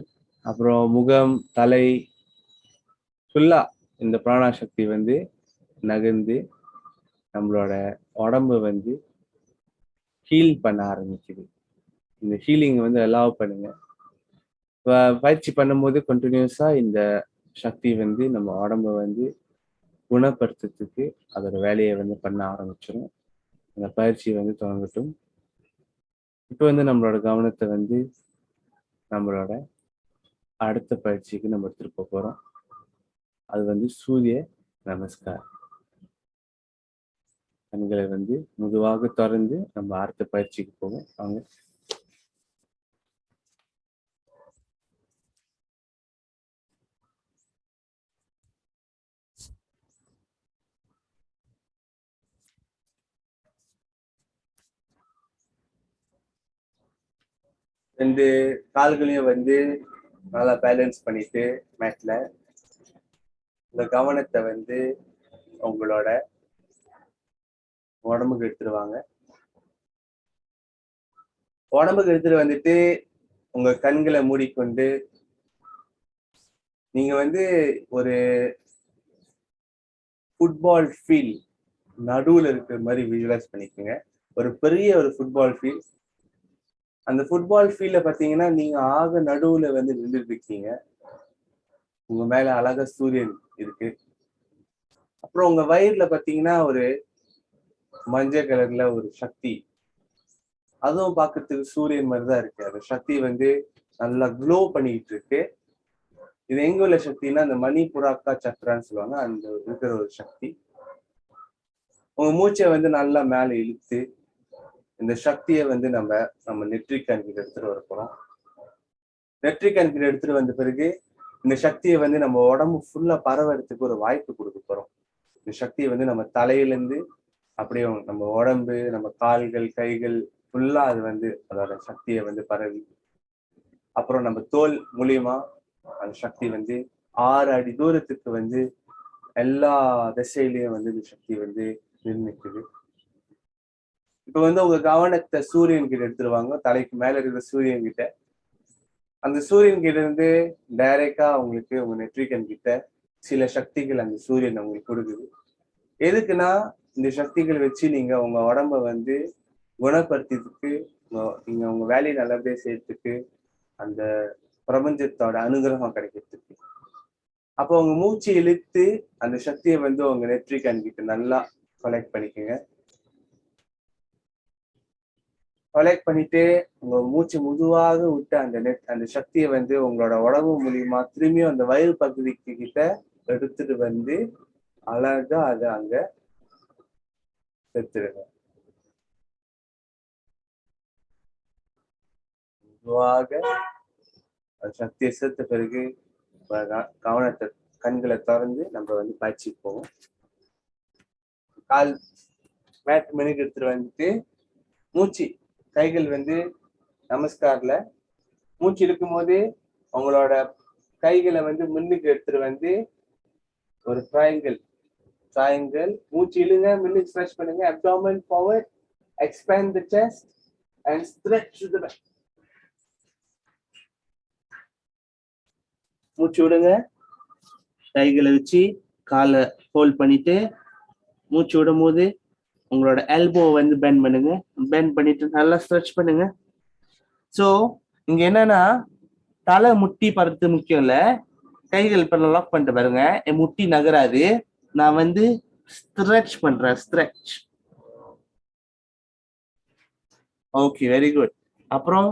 அப்புறம் முகம், தலை ஃபுல்லா இந்த பிராணா சக்தி நகர்ந்து நம்மளோட உடம்பு ஹீல் பண்ண ஆரம்பிக்குது. இந்த ஹீலிங் அலோவ் பண்ணுங்க. பயிற்சி பண்ணும்போது கண்டினியூஸா இந்த சக்தி நம்ம உடம்ப குணப்படுத்துறதுக்கு அதோட வேலையை பண்ண ஆரம்பிச்சிடும். அந்த பயிற்சி தொடங்கட்டும். இப்போ நம்மளோட கவனத்தை நம்மளோட அடுத்த பயிற்சிக்கு நம்ம திருப்ப போறோம். அது சூரிய நமஸ்கார். கண்களை மெதுவாக திறந்து நம்ம அடுத்த பயிற்சிக்கு போவோம். வாங்க. ரெண்டு கால்களையும் நல்லா பேலன்ஸ் பண்ணிட்டு மேட்ல இந்த கவனத்தை உங்களோட உடம்புக்கு எடுத்துருவாங்க. உடம்புக்கு எடுத்துட்டு உங்க கண்களை மூடிக்கொண்டு நீங்க ஒரு ஃபுட்பால் ஃபீல்ட் நடுவுல இருக்கிற மாதிரி விஜுவலைஸ் பண்ணிக்கோங்க. ஒரு பெரிய ஒரு ஃபுட்பால் ஃபீல்ட். அந்த ஃபுட்பால் ஃபீல்ட பாத்தீங்கன்னா நீங்க ஆக நடுவுல நின்றுட்டு இருக்கீங்க. உங்க மேல அழகா சூரியன் இருக்கு. அப்புறம் உங்க வயிறுல பாத்தீங்கன்னா ஒரு மஞ்சள் கலர்ல ஒரு சக்தி, அதுவும் பார்க்கறதுக்கு சூரியன் மாதிரிதான் இருக்கு. அந்த சக்தி நல்லா க்ளோ பண்ணிட்டு இருக்கு. இது எங்க உள்ள சக்தின்னா அந்த மணிபுராக்கா சக்கரான்னு சொல்லுவாங்க, அந்த இருக்கிற ஒரு சக்தி. உங்க மூச்சை நல்லா மேல இழுத்து இந்த சக்தியை நம்ம நெற்றிக் கண்கிட்ட எடுத்துட்டு வர போறோம். நெற்றிக் கண்கிட்ட எடுத்துட்டு வந்த பிறகு இந்த சக்தியை நம்ம உடம்பு ஃபுல்லா பரவறதுக்கு ஒரு வாய்ப்பு கொடுக்க போறோம். இந்த சக்தியை நம்ம தலையிலேருந்து அப்படியே நம்ம உடம்பு, நம்ம கால்கள், கைகள் ஃபுல்லா அது அதோட சக்தியை பரவி, அப்புறம் நம்ம தோல் மூலியமா அந்த சக்தி 6 அடி தூரத்துக்கு வந்து எல்லா திசையிலயும் வந்து இந்த சக்தி வந்து நிர்ணயிக்குது. இப்ப வந்து உங்க கவனத்தை சூரியன் கிட்ட எடுத்துருவாங்க, தலைக்கு மேல இருக்கிற சூரியன் கிட்ட. அந்த சூரியன் கிட்ட இருந்து டைரக்டா உங்களுக்கு உங்க நெற்றிக்கண் கிட்ட சில சக்திகள் அந்த சூரியன் உங்களுக்கு கொடுக்குது. எதுக்குன்னா இந்த சக்திகள் வச்சு நீங்க உங்க உடம்ப வந்து குணப்படுத்திறதுக்கு, நீங்க உங்க வேலையை நல்லபடியா செய்யறதுக்கு, அந்த பிரபஞ்சத்தோட அனுகிரகம் கிடைக்கிறதுக்கு. அப்போ உங்க மூச்சு இழுத்து அந்த சக்தியை வந்து உங்க நெற்றிக்கண் கிட்ட நல்லா கலெக்ட் பண்ணிக்கோங்க. கலெக்ட் பண்ணிட்டு உங்க மூச்சு மெதுவாக விட்டு அந்த சக்தியை வந்து உங்களோட உடம்பு மூலியமா திரும்பியும் அந்த வயிறு பகுதிக்கு கிட்ட எடுத்துட்டு வந்து அழகா அதை அங்க செத்துடுங்க. மெதுவாக அந்த சக்தியை சேர்த்த பிறகு கவனத்தை கண்களை திறந்து நம்ம வந்து பயிற்சி போவோம். கால் மேட் மணிக்கு எடுத்துட்டு வந்துட்டு மூச்சு கைகள் வந்து நமஸ்கார்ல மூச்சு இழுக்கும் போது உங்களோட கைகளை வந்து முன்னுக்கு எடுத்துட்டு வந்து ஒரு ட்ரையாங்கிள் மூச்சு இழுங்க, முன்னுக்கு ஸ்ட்ரெச் பண்ணுங்க, abdomen forward, expand the chest and stretch the back. மூச்சு விடுங்க, கைகளை வச்சு காலை ஹோல்ட் பண்ணிட்டு மூச்சு விடும் போது உங்களோட எல்போ வந்து பெண்ட் பண்ணுங்க, பெண்ட் பண்ணிட்டு நல்லா ஸ்ட்ரெச் பண்ணுங்க. ஸோ இங்க என்னன்னா தலை முட்டி படுறது முக்கியம் இல்ல, கைகள் இப்ப லாக் பண்ணிட்டு பாருங்க, என் முட்டி நகராது, நான் வந்து ஸ்ட்ரெச் பண்றேன், ஸ்ட்ரெச். Okay, very good. அப்புறம்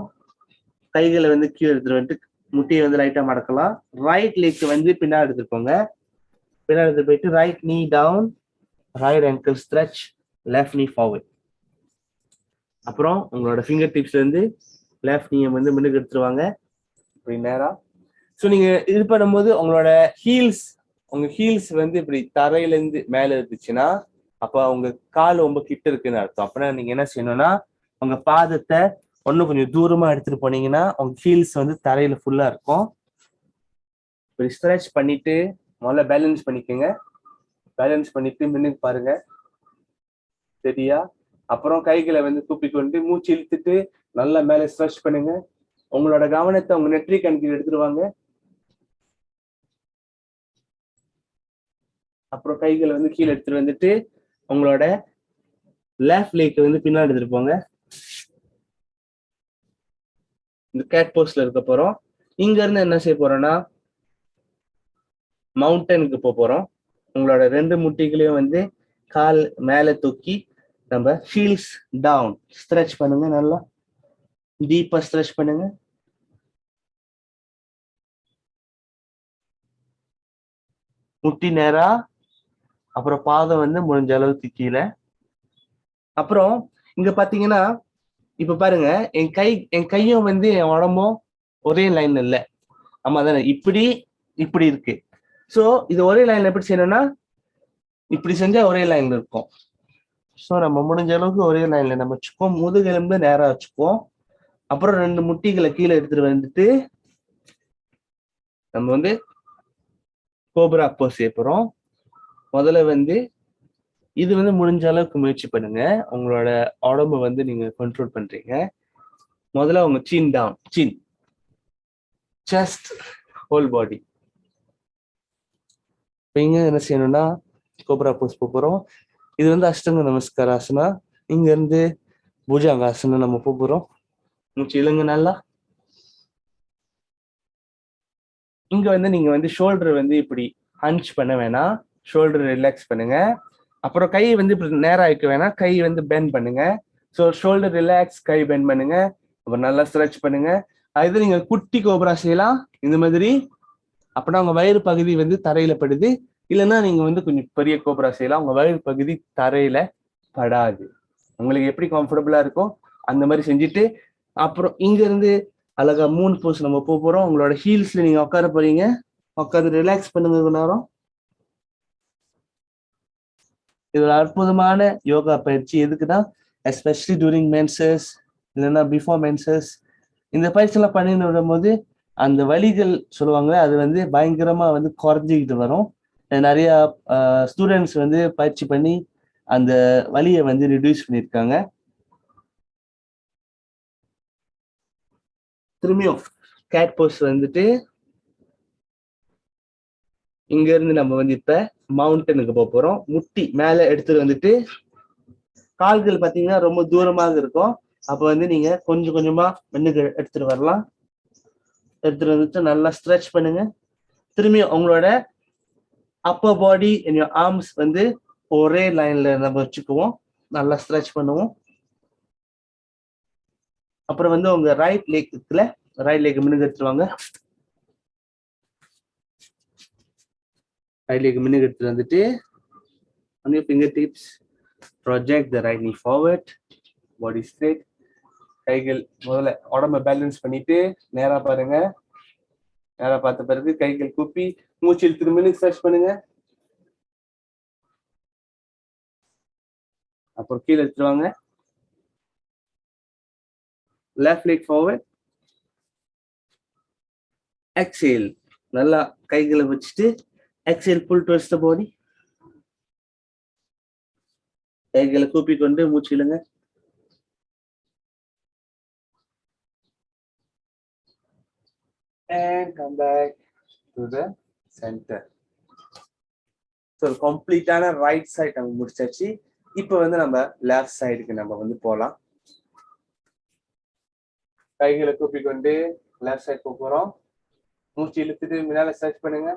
கைகளை வந்து கீழே எடுத்துட்டு வந்துட்டு முட்டியை வந்து லைட்டா மடக்கலாம். ரைட் லெக் வந்து பின்னாடி எடுத்துட்டு போங்க, பின்னாடி எடுத்து போயிட்டு right knee down, right ankle stretch, left knee forward. அப்புறம் உங்களோட ஃபிங்கர் டிப்ஸ்ல இருந்து லெஃப்ட் நீயை வந்து முன்னுக்கு எடுத்துருவாங்க இப்படி நேரா. ஸோ நீங்க இது பண்ணும்போது உங்களோட உங்க ஹீல்ஸ் வந்து இப்படி தரையில இருந்து மேல இருந்துச்சுன்னா அப்ப உங்க கால் ரொம்ப கிட்ட இருக்குன்னு அர்த்தம். அப்படின்னா நீங்க என்ன செய்யணும்னா உங்க பாதத்தை இன்னும் கொஞ்சம் தூரமா எடுத்துட்டு போனீங்கன்னா உங்க ஹீல்ஸ் வந்து தரையில ஃபுல்லா இருக்கும். இப்படி ஸ்ட்ரெச் பண்ணிட்டு முதல்ல பேலன்ஸ் பண்ணிக்கோங்க, பேலன்ஸ் பண்ணிட்டு முன்னுக்கு பாருங்க, சரியா? அப்புறம் கைகளை வந்து தூப்பி கொண்டு மூச்சு இழுத்துட்டு நல்லா மேல ஸ்ட்ரெச் பண்ணுங்க. உங்களோட கவனத்தை உங்க நெற்றி கணக்கில் எடுத்துருவாங்க. அப்புறம் கைகளை வந்து கீழே எடுத்துட்டு வந்துட்டு உங்களோட லெஃப்ட் லெக் வந்து பின்னாடி எடுத்துட்டு போங்க. இந்த கேட் போஸ்ட்ல இருக்க போறோம். இங்க இருந்து என்ன செய்ய போறோம்னா மவுண்டனுக்கு போறோம். உங்களோட 2 முட்டிகளையும் வந்து கால் மேல தூக்கி நம்ம ஹீல்ஸ் டவுன் ஸ்ட்ரெச் பண்ணுங்க, நல்லா டீப்பா ஸ்ட்ரெச் பண்ணுங்க. முட்டி நேரா, அப்புறம் பாதம் வந்து முடிஞ்ச அளவுக்கு கீழே. அப்புறம் இங்க பாத்தீங்கன்னா இப்ப பாருங்க என் கையும் வந்து என் உடம்பும் ஒரே லைன்ல இல்ல, ஆமா தானே, இப்படி இப்படி இருக்கு. சோ இது ஒரே லைன்ல எப்படி செய்யணும்னா இப்படி செஞ்சா ஒரே லைன்ல இருக்கும். ஸோ நம்ம முடிஞ்ச அளவுக்கு ஒரே லைன்ல நம்ம வச்சுக்குவோம். முதுகெலும்பு நேரா வச்சுக்குவோம். அப்புறம் 2 முட்டிகளை கீழே எடுத்துட்டு வந்துட்டு நம்ம வந்து கோப்ரா போஸ் செய்ய போறோம். முதல்ல வந்து இது வந்து முடிஞ்ச அளவுக்கு முயற்சி பண்ணுங்க, உங்களோட உடம்பு வந்து நீங்க கண்ட்ரோல் பண்றீங்க. முதல்ல உங்க சின் டவுன், சின், செஸ்ட், ஹோல் பாடி. இங்க என்ன செய்யணும்னா கோப்ரா போஸ் போறோம். இது வந்து அஷ்டங்க நமஸ்காராசனா. இங்க இருந்து புஜங்காசனம் நம்ம போறோம். மூச்சு இழுங்க நல்லா. இங்க வந்து நீங்க வந்து ஷோல்டர் வந்து இப்படி ஹஞ்ச் பண்ண வேணாம், ஷோல்டர் ரிலாக்ஸ் பண்ணுங்க. அப்புறம் கை வந்து இப்படி நேரா வைக்க வேணாம், கை வந்து பெண்ட் பண்ணுங்க. ஸோ ஷோல்டர் ரிலாக்ஸ், கை பெண்ட் பண்ணுங்க, அப்புறம் நல்லா ஸ்ட்ரெச் பண்ணுங்க. அது நீங்க குட்டி கோப்ரா செய்யலாம் இந்த மாதிரி, அப்படின்னா உங்க வயிறு பகுதி வந்து தரையில படுது. இல்லைன்னா நீங்க வந்து கொஞ்சம் பெரிய கோப்ரா செய்யலாம், உங்க வயிறு பகுதி தரையில படாது. உங்களுக்கு எப்படி கம்ஃபர்டபுளா இருக்கும் அந்த மாதிரி செஞ்சுட்டு அப்புறம் இங்க இருந்து அழகா 3 போஸ் நம்ம போறோம். உங்களோட ஹீல்ஸ்ல நீங்க உட்கார போறீங்க, உட்காந்து ரிலாக்ஸ் பண்ணுங்க கொஞ்ச நேரம். இது ஒரு அற்புதமான யோகா பயிற்சி. எதுக்குன்னா எஸ்பெஷலி டூரிங் மென்சஸ் இல்லைன்னா பிஃபோர் மென்சஸ் இந்த பயிற்சி எல்லாம் பண்ணிட்டு வரும்போது அந்த வலிகள் சொல்லுவாங்க, அது வந்து பயங்கரமா வந்து குறைஞ்சிக்கிட்டு வரும். நிறைய ஸ்டூடெண்ட்ஸ் வந்து பயிற்சி பண்ணி அந்த வலியை வந்து ரிடியூஸ் பண்ணியிருக்காங்க. திரும்பியும் கேட் போஸ் வந்துட்டு இங்க இருந்து நம்ம வந்து இப்ப மவுண்டனுக்கு போக போறோம். முட்டி மேல எடுத்துட்டு வந்துட்டு கால்கள் பாத்தீங்கன்னா ரொம்ப தூரமாக இருக்கும். அப்ப வந்து நீங்க கொஞ்சம் கொஞ்சமா முன்னுக்கு எடுத்துட்டு வரலாம். எடுத்துட்டு வந்துட்டு நல்லா ஸ்ட்ரெச் பண்ணுங்க. திரும்பியும் உங்களோட upper body and your arms வந்து ஒரே லைன்ல நம்ம வச்சுக்குவோம். நல்லா ஸ்ட்ரெச் பண்ணுவோம். அப்புறம் வந்து உங்க ரைட் லெக் இருக்குல்ல, ரைட் லெக் முன்னுக்கு எடுத்துருவாங்க. ரைட் லெக் முன்னுக்கு எடுத்துட்டு வந்துட்டு on your fingertips project the right knee forward, body straight. கைகள் முதல்ல உடம்ப பேலன்ஸ் பண்ணிட்டு நேரா பாருங்க. நேரா பார்த்த பிறகு கைகள் கூப்பி மூச்சு இழுத்து முன்னுக்கு ஸ்ட்ரெச் பண்ணுங்க. அப்புறம் கீழே எடுத்துருவாங்க. left leg forward, exhale. நல்லா கைகளை வச்சுட்டு exhale, pull towards the body. கைகளை கூப்பி கொண்டு மூச்சு இழுங்க. And come back to the center. So கம்ப்ளீட்டான ரைட் சைட் நம்ம முடிச்சாச்சு. இப்போ வந்து நம்ம லெஃப்ட் சைடுக்கு நம்ம வந்து போகலாம். கைகளை கூப்பி கொண்டு லெஃப்ட் சைட் போக போறோம். மூச்சு இழுத்துட்டு முன்னால ஸ்ட்ரெச் பண்ணுங்க.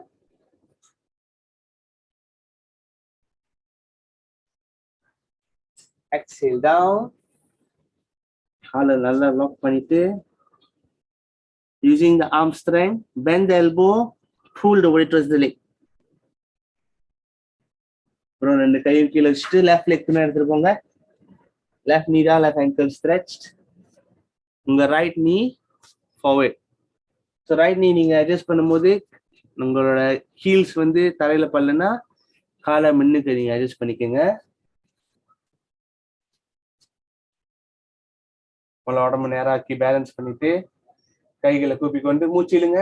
Exhale down. காலை நல்லா லாக் பண்ணிட்டு using the arm strength, bend the elbow, pull the weight towards the leg. அப்புறம் ரெண்டு கையும் கீழே வச்சுட்டு லெஃப்ட் லெக் பின்னாடி எடுத்துட்டு போங்க. Left knee down, left ankle stretched. உங்க right knee forward. So right knee நீங்க அட்ஜஸ்ட் பண்ணும்போது உங்களோட ஹீல்ஸ் வந்து தரையில படலன்னா காலை முன்னுக்கு நீங்க அட்ஜஸ்ட் பண்ணிக்கோங்க. உங்களோட உடம்பு நேராக்கி பேலன்ஸ் பண்ணிட்டு கைகளை கூப்பி கொண்டு மூச்சு இழுங்க.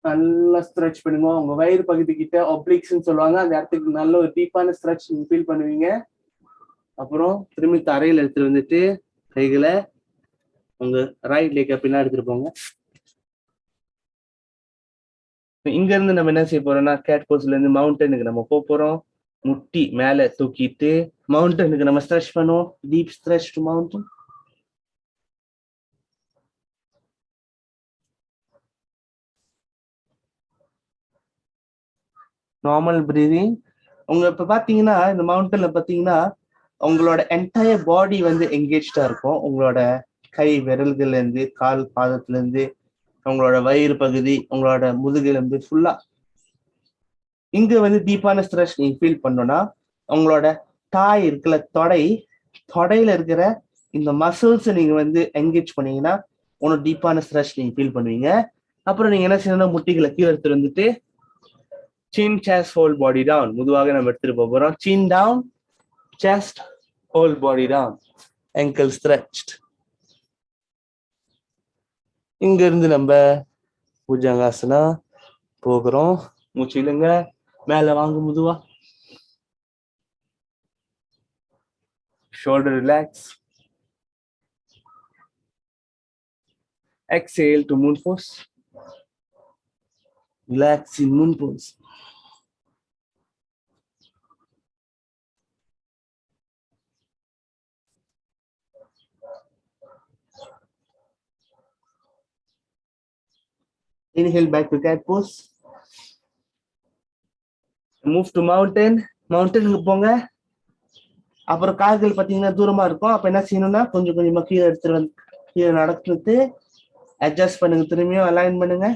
நல்லா ஸ்ட்ரெச் பண்ணுங்க. உங்க வயிறு பகுதி கிட்ட ஒப்ளிக்ஸ்ன்னு சொல்லுவாங்க, அந்த இடத்துக்கு நல்ல ஒரு டீப்பான ஸ்ட்ரெச் நீங்க ஃபீல் பண்ணுவீங்க. அப்புறம் திரும்பி தரையில எடுத்துட்டு வந்துட்டு கைகளை உங்க ரைட் லெக்க பின்னாடி எடுத்துட்டு போங்க. இங்க இருந்து நம்ம என்ன செய்ய போறோம்னா கேட் போஸ்ல இருந்து மவுண்டனுக்கு நம்ம போக போறோம். முட்டி மேல தூக்கிட்டு மவுண்டனுக்கு நம்ம ஸ்ட்ரெச் பண்ணுவோம். Deep stretch to mountain. Normal breathing. உங்க இப்ப பாத்தீங்கன்னா இந்த மவுண்டன்ல பாத்தீங்கன்னா உங்களோட என்டையர் பாடி வந்து எங்கேஜ்டா இருக்கும். உங்களோட கை விரல்கள்ல இருந்து கால் பாதத்துல இருந்து உங்களோட வயிறு பகுதி, உங்களோட முதுகுல இருந்து ஃபுல்லா இங்க வந்து டீப்பான ஸ்ட்ரெச் நீங்க ஃபீல் பண்ணோம்னா உங்களோட தாய் இருக்குல்ல, தொடையில இருக்கிற இந்த மசில்ஸ் நீங்க வந்து என்கேஜ் பண்ணீங்கன்னா ஒன்னும் டீப்பான ஸ்ட்ரெச் நீங்க ஃபீல் பண்ணுவீங்க. அப்புறம் நீங்க என்ன செய்யணும், முட்டிகளை கீழே எடுத்துட்டு வந்துட்டு chin, chest, whole body down. முதுவாக நம்ம எடுத்துட்டு போறோம். chin down, chest, whole body down, ankle stretched. இங்க இருந்து நம்ம புஜங்காசனா போகிறோம். மூச்சு இழுங்க, மேல வாங்க முதுவா. shoulder relax. Exhale to moon pose. Relax in moon pose. Inhale back to cat pose. Move to mountain. மவுண்டனுக்கு போங்க. அப்புறம் கால்கள் பார்த்தீங்கன்னா தூரமா இருக்கும். அப்ப என்ன செய்யணும்னா கொஞ்சம் கொஞ்சமா கீழே எடுத்துட்டு வந்து கீழே நடந்துட்டு அட்ஜஸ்ட் பண்ணுங்க. திரும்பியும் அலைன் பண்ணுங்க.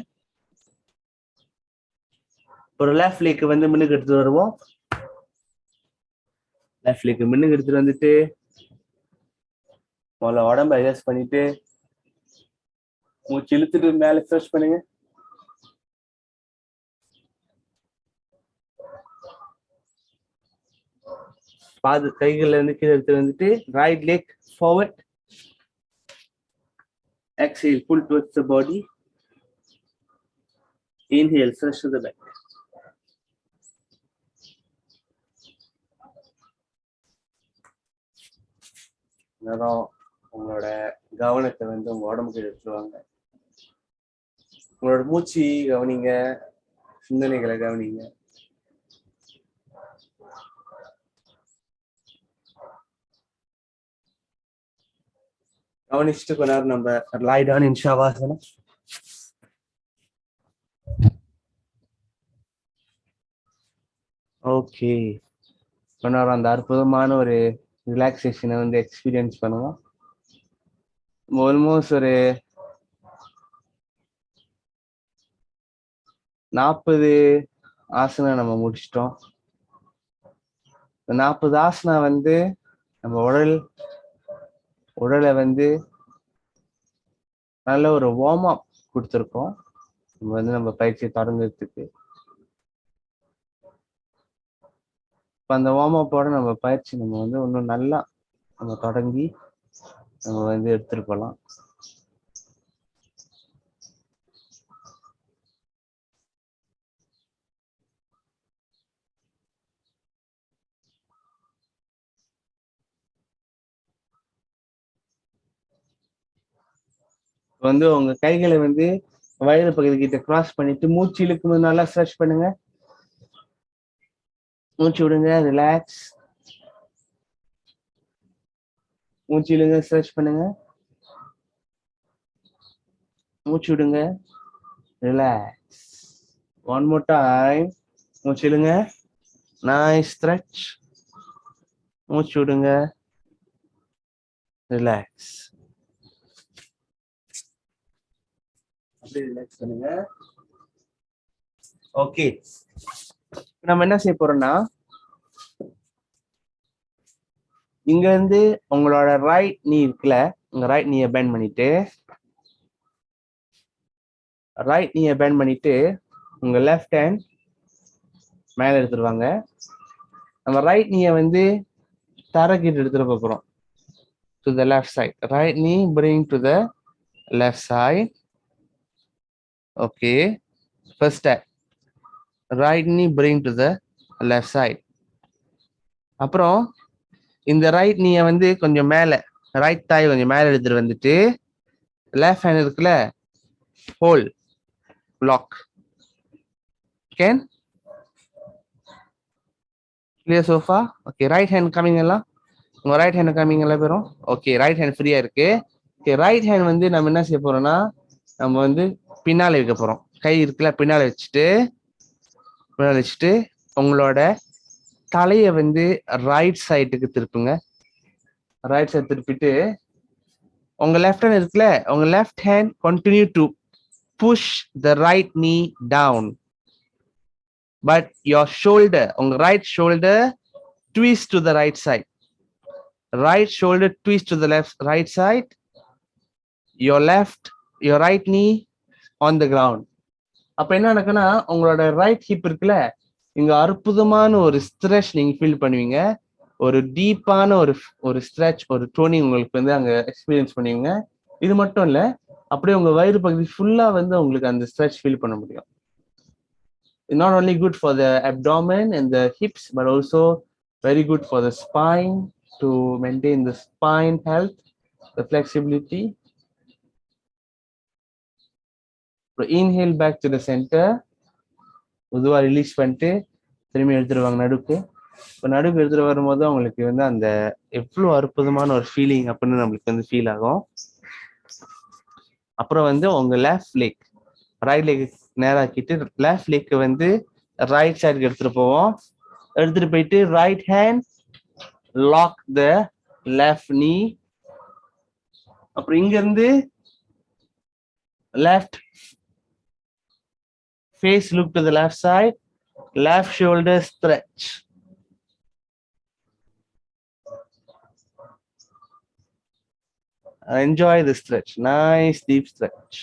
ஒரு லெஃப்ட் லெக் வந்து முன்னுக்கு எடுத்துட்டு வருவோம். லெஃப்ட் லெக் முன்னுக்கு எடுத்துட்டு வந்துட்டு முதல்ல உடம்பு அட்ஜஸ்ட் பண்ணிட்டு மூச்சு இழுத்துட்டு மேல ஸ்ட்ரெச் பண்ணுங்க. பாது கைகள்ல இருந்து கீழே எடுத்துட்டு வந்துட்டு right leg forward, Exhale, pull towards the body. Inhale, stretch to the back. நேரம் உங்களோட கவனத்தை வந்து உங்க உடம்புக்கு எடுத்துருவாங்க. உங்களோட மூச்சு கவனிங்க, சிந்தனைகளை கவனிங்க. கவனிச்சுட்டு கொஞ்ச நேரம் நம்ம lie down in Shavasana. Okay, கொஞ்ச நேரம் அந்த அற்புதமான ஒரு ரிலாக்ஸேஷனை வந்து எக்ஸ்பீரியன்ஸ் பண்ணுவோம். ஆல்மோஸ்ட் ஒரு 40 ஆசனா நம்ம முடிச்சிட்டோம். 40 ஆசனா வந்து நம்ம உடலை வந்து நல்ல ஒரு வார்ம் அப் கொடுத்துருக்கோம். நம்ம பயிற்சியை தொடங்குறதுக்கு இப்போ அந்த வார்ம் அப்போட நம்ம பயிற்சி நம்ம வந்து இன்னும் நல்லா நம்ம தொடங்கி நம்ம வந்து எடுத்துட்டு போகலாம். வந்து உங்க கைகளை வந்து வயிறு பகுதி கிட்ட கிராஸ் பண்ணிட்டு மூச்சு இழுக்கும் நல்லா ஸ்ட்ரெச் பண்ணுங்க. மூச்சு விடுங்க, ரிலாக்ஸ். மூச்சு இழுங்க, ஸ்ட்ரெச் பண்ணுங்க. மூச்சு விடுங்க, ரிலாக்ஸ். One more time. மூச்சு இழுங்க, நைஸ் ஸ்ட்ரெச். மூச்சு விடுங்க, ரிலாக்ஸ். அப்படியே ரிலாக்ஸ் பண்ணுங்க. ஓகே, நம்ம என்ன செய்ய போறோம்னா, இங்க இருந்து உங்களோட ரைட் நீ இருக்குல்ல, உங்க ரைட் நீயை பெண்ட் பண்ணிட்டு உங்க லெஃப்ட் ஹேண்ட் மேல எடுத்துருவாங்க. நம்ம ரைட் நீயை வந்து தரக்கிட்டு எடுத்துட்டு போறோம். To the left side. Right knee bring to the left side. Okay. First step. Right knee bring to the left side. அப்புறம் இந்த ரைட் நீயை வந்து கொஞ்சம் மேல, ரைட் தாய் கொஞ்சம் மேல எடுத்துட்டு வந்துட்டு லெஃப்ட் ஹேண்ட் இருக்குல்ல, hold lock. Can clear so far? Okay, right hand coming எல்லாம் உங்க ரைட் ஹேண்ட் காமிங்க எல்லா பேரும். ஓகே, ரைட் ஹேண்ட் ஃப்ரீயா இருக்கு. ஓகே, ரைட் ஹேண்ட் வந்து நம்ம என்ன செய்ய போறோம்னா, நம்ம வந்து பின்னால வைக்க போறோம். கை இருக்குல்ல, பின்னால வச்சுட்டு உங்களோட தலையை வந்து ரைட் சைடுக்கு திருப்புங்க. ரைட் சைடு திருப்பிட்டு உங்க லெஃப்ட் ஹேண்ட் இருக்குல்ல, உங்க left hand continue to push the right knee down. But your shoulder, உங்க right shoulder twist to the right side. Right shoulder twist to the right side. Your right knee on the ground. அப்ப என்ன நடக்குன்னா, உங்களோட right hip இருக்குல்ல, இங்க அற்புதமான ஒரு stretch நீங்க feel பண்ணுவீங்க. ஒரு டீப்பான ஒரு ஸ்ட்ரெச், ஒரு டோனிங் உங்களுக்கு வந்து அங்க எக்ஸ்பீரியன்ஸ் பண்ணுவீங்க. இது மட்டும் இல்ல, அப்படியே உங்க வயிறு பகுதி ஃபுல்லா வந்து உங்களுக்கு அந்த ஸ்ட்ரெச் ஃபீல் பண்ண முடியும். Not only good for the abdomen and the hips, but also very good for the spine, to maintain the spine health, the flexibility. So inhale back to the center. மெதுவா release பண்ணிட்டு திரும்பி எடுத்துட்டு வாங்க நடுக்கு. இப்போ நடுக்கு எடுத்துட்டு வரும்போது உங்களுக்கு வந்து அந்த எவ்வளவு அற்புதமான ஒரு ஃபீலிங் அப்படின்னு நம்மளுக்கு வந்து ஃபீல் ஆகும். அப்புறம் வந்து உங்க லெஃப்ட் லெக், ரைட் லெக் நேராக்கிட்டு லெஃப்ட் லெக் வந்து ரைட் சைடுக்கு எடுத்துட்டு போவோம். எடுத்துட்டு போயிட்டு right hand lock the left knee. அப்புறம் இங்க இருந்து left face look to the left side, left shoulder stretch. Enjoy the stretch. Nice deep stretch.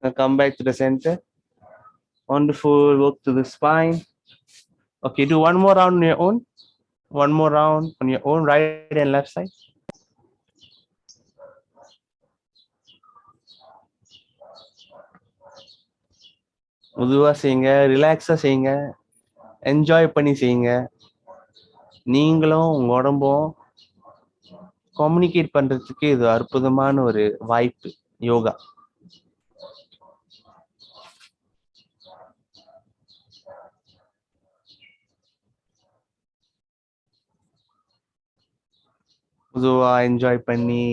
Now come back to the center. Wonderful work to the spine. Okay, do one more round on your own. One more round on your own, right and left side. மெதுவா செய்யுங்க, ரிலாக்ஸா செய்யுங்க, enjoy பண்ணி செய்யுங்க. நீங்களும் உங்க உடம்பும் communicate பண்றதுக்கு இது அற்புதமான ஒரு வாய்ப்பு யோகா. மெதுவா என்ஜாய் பண்ணி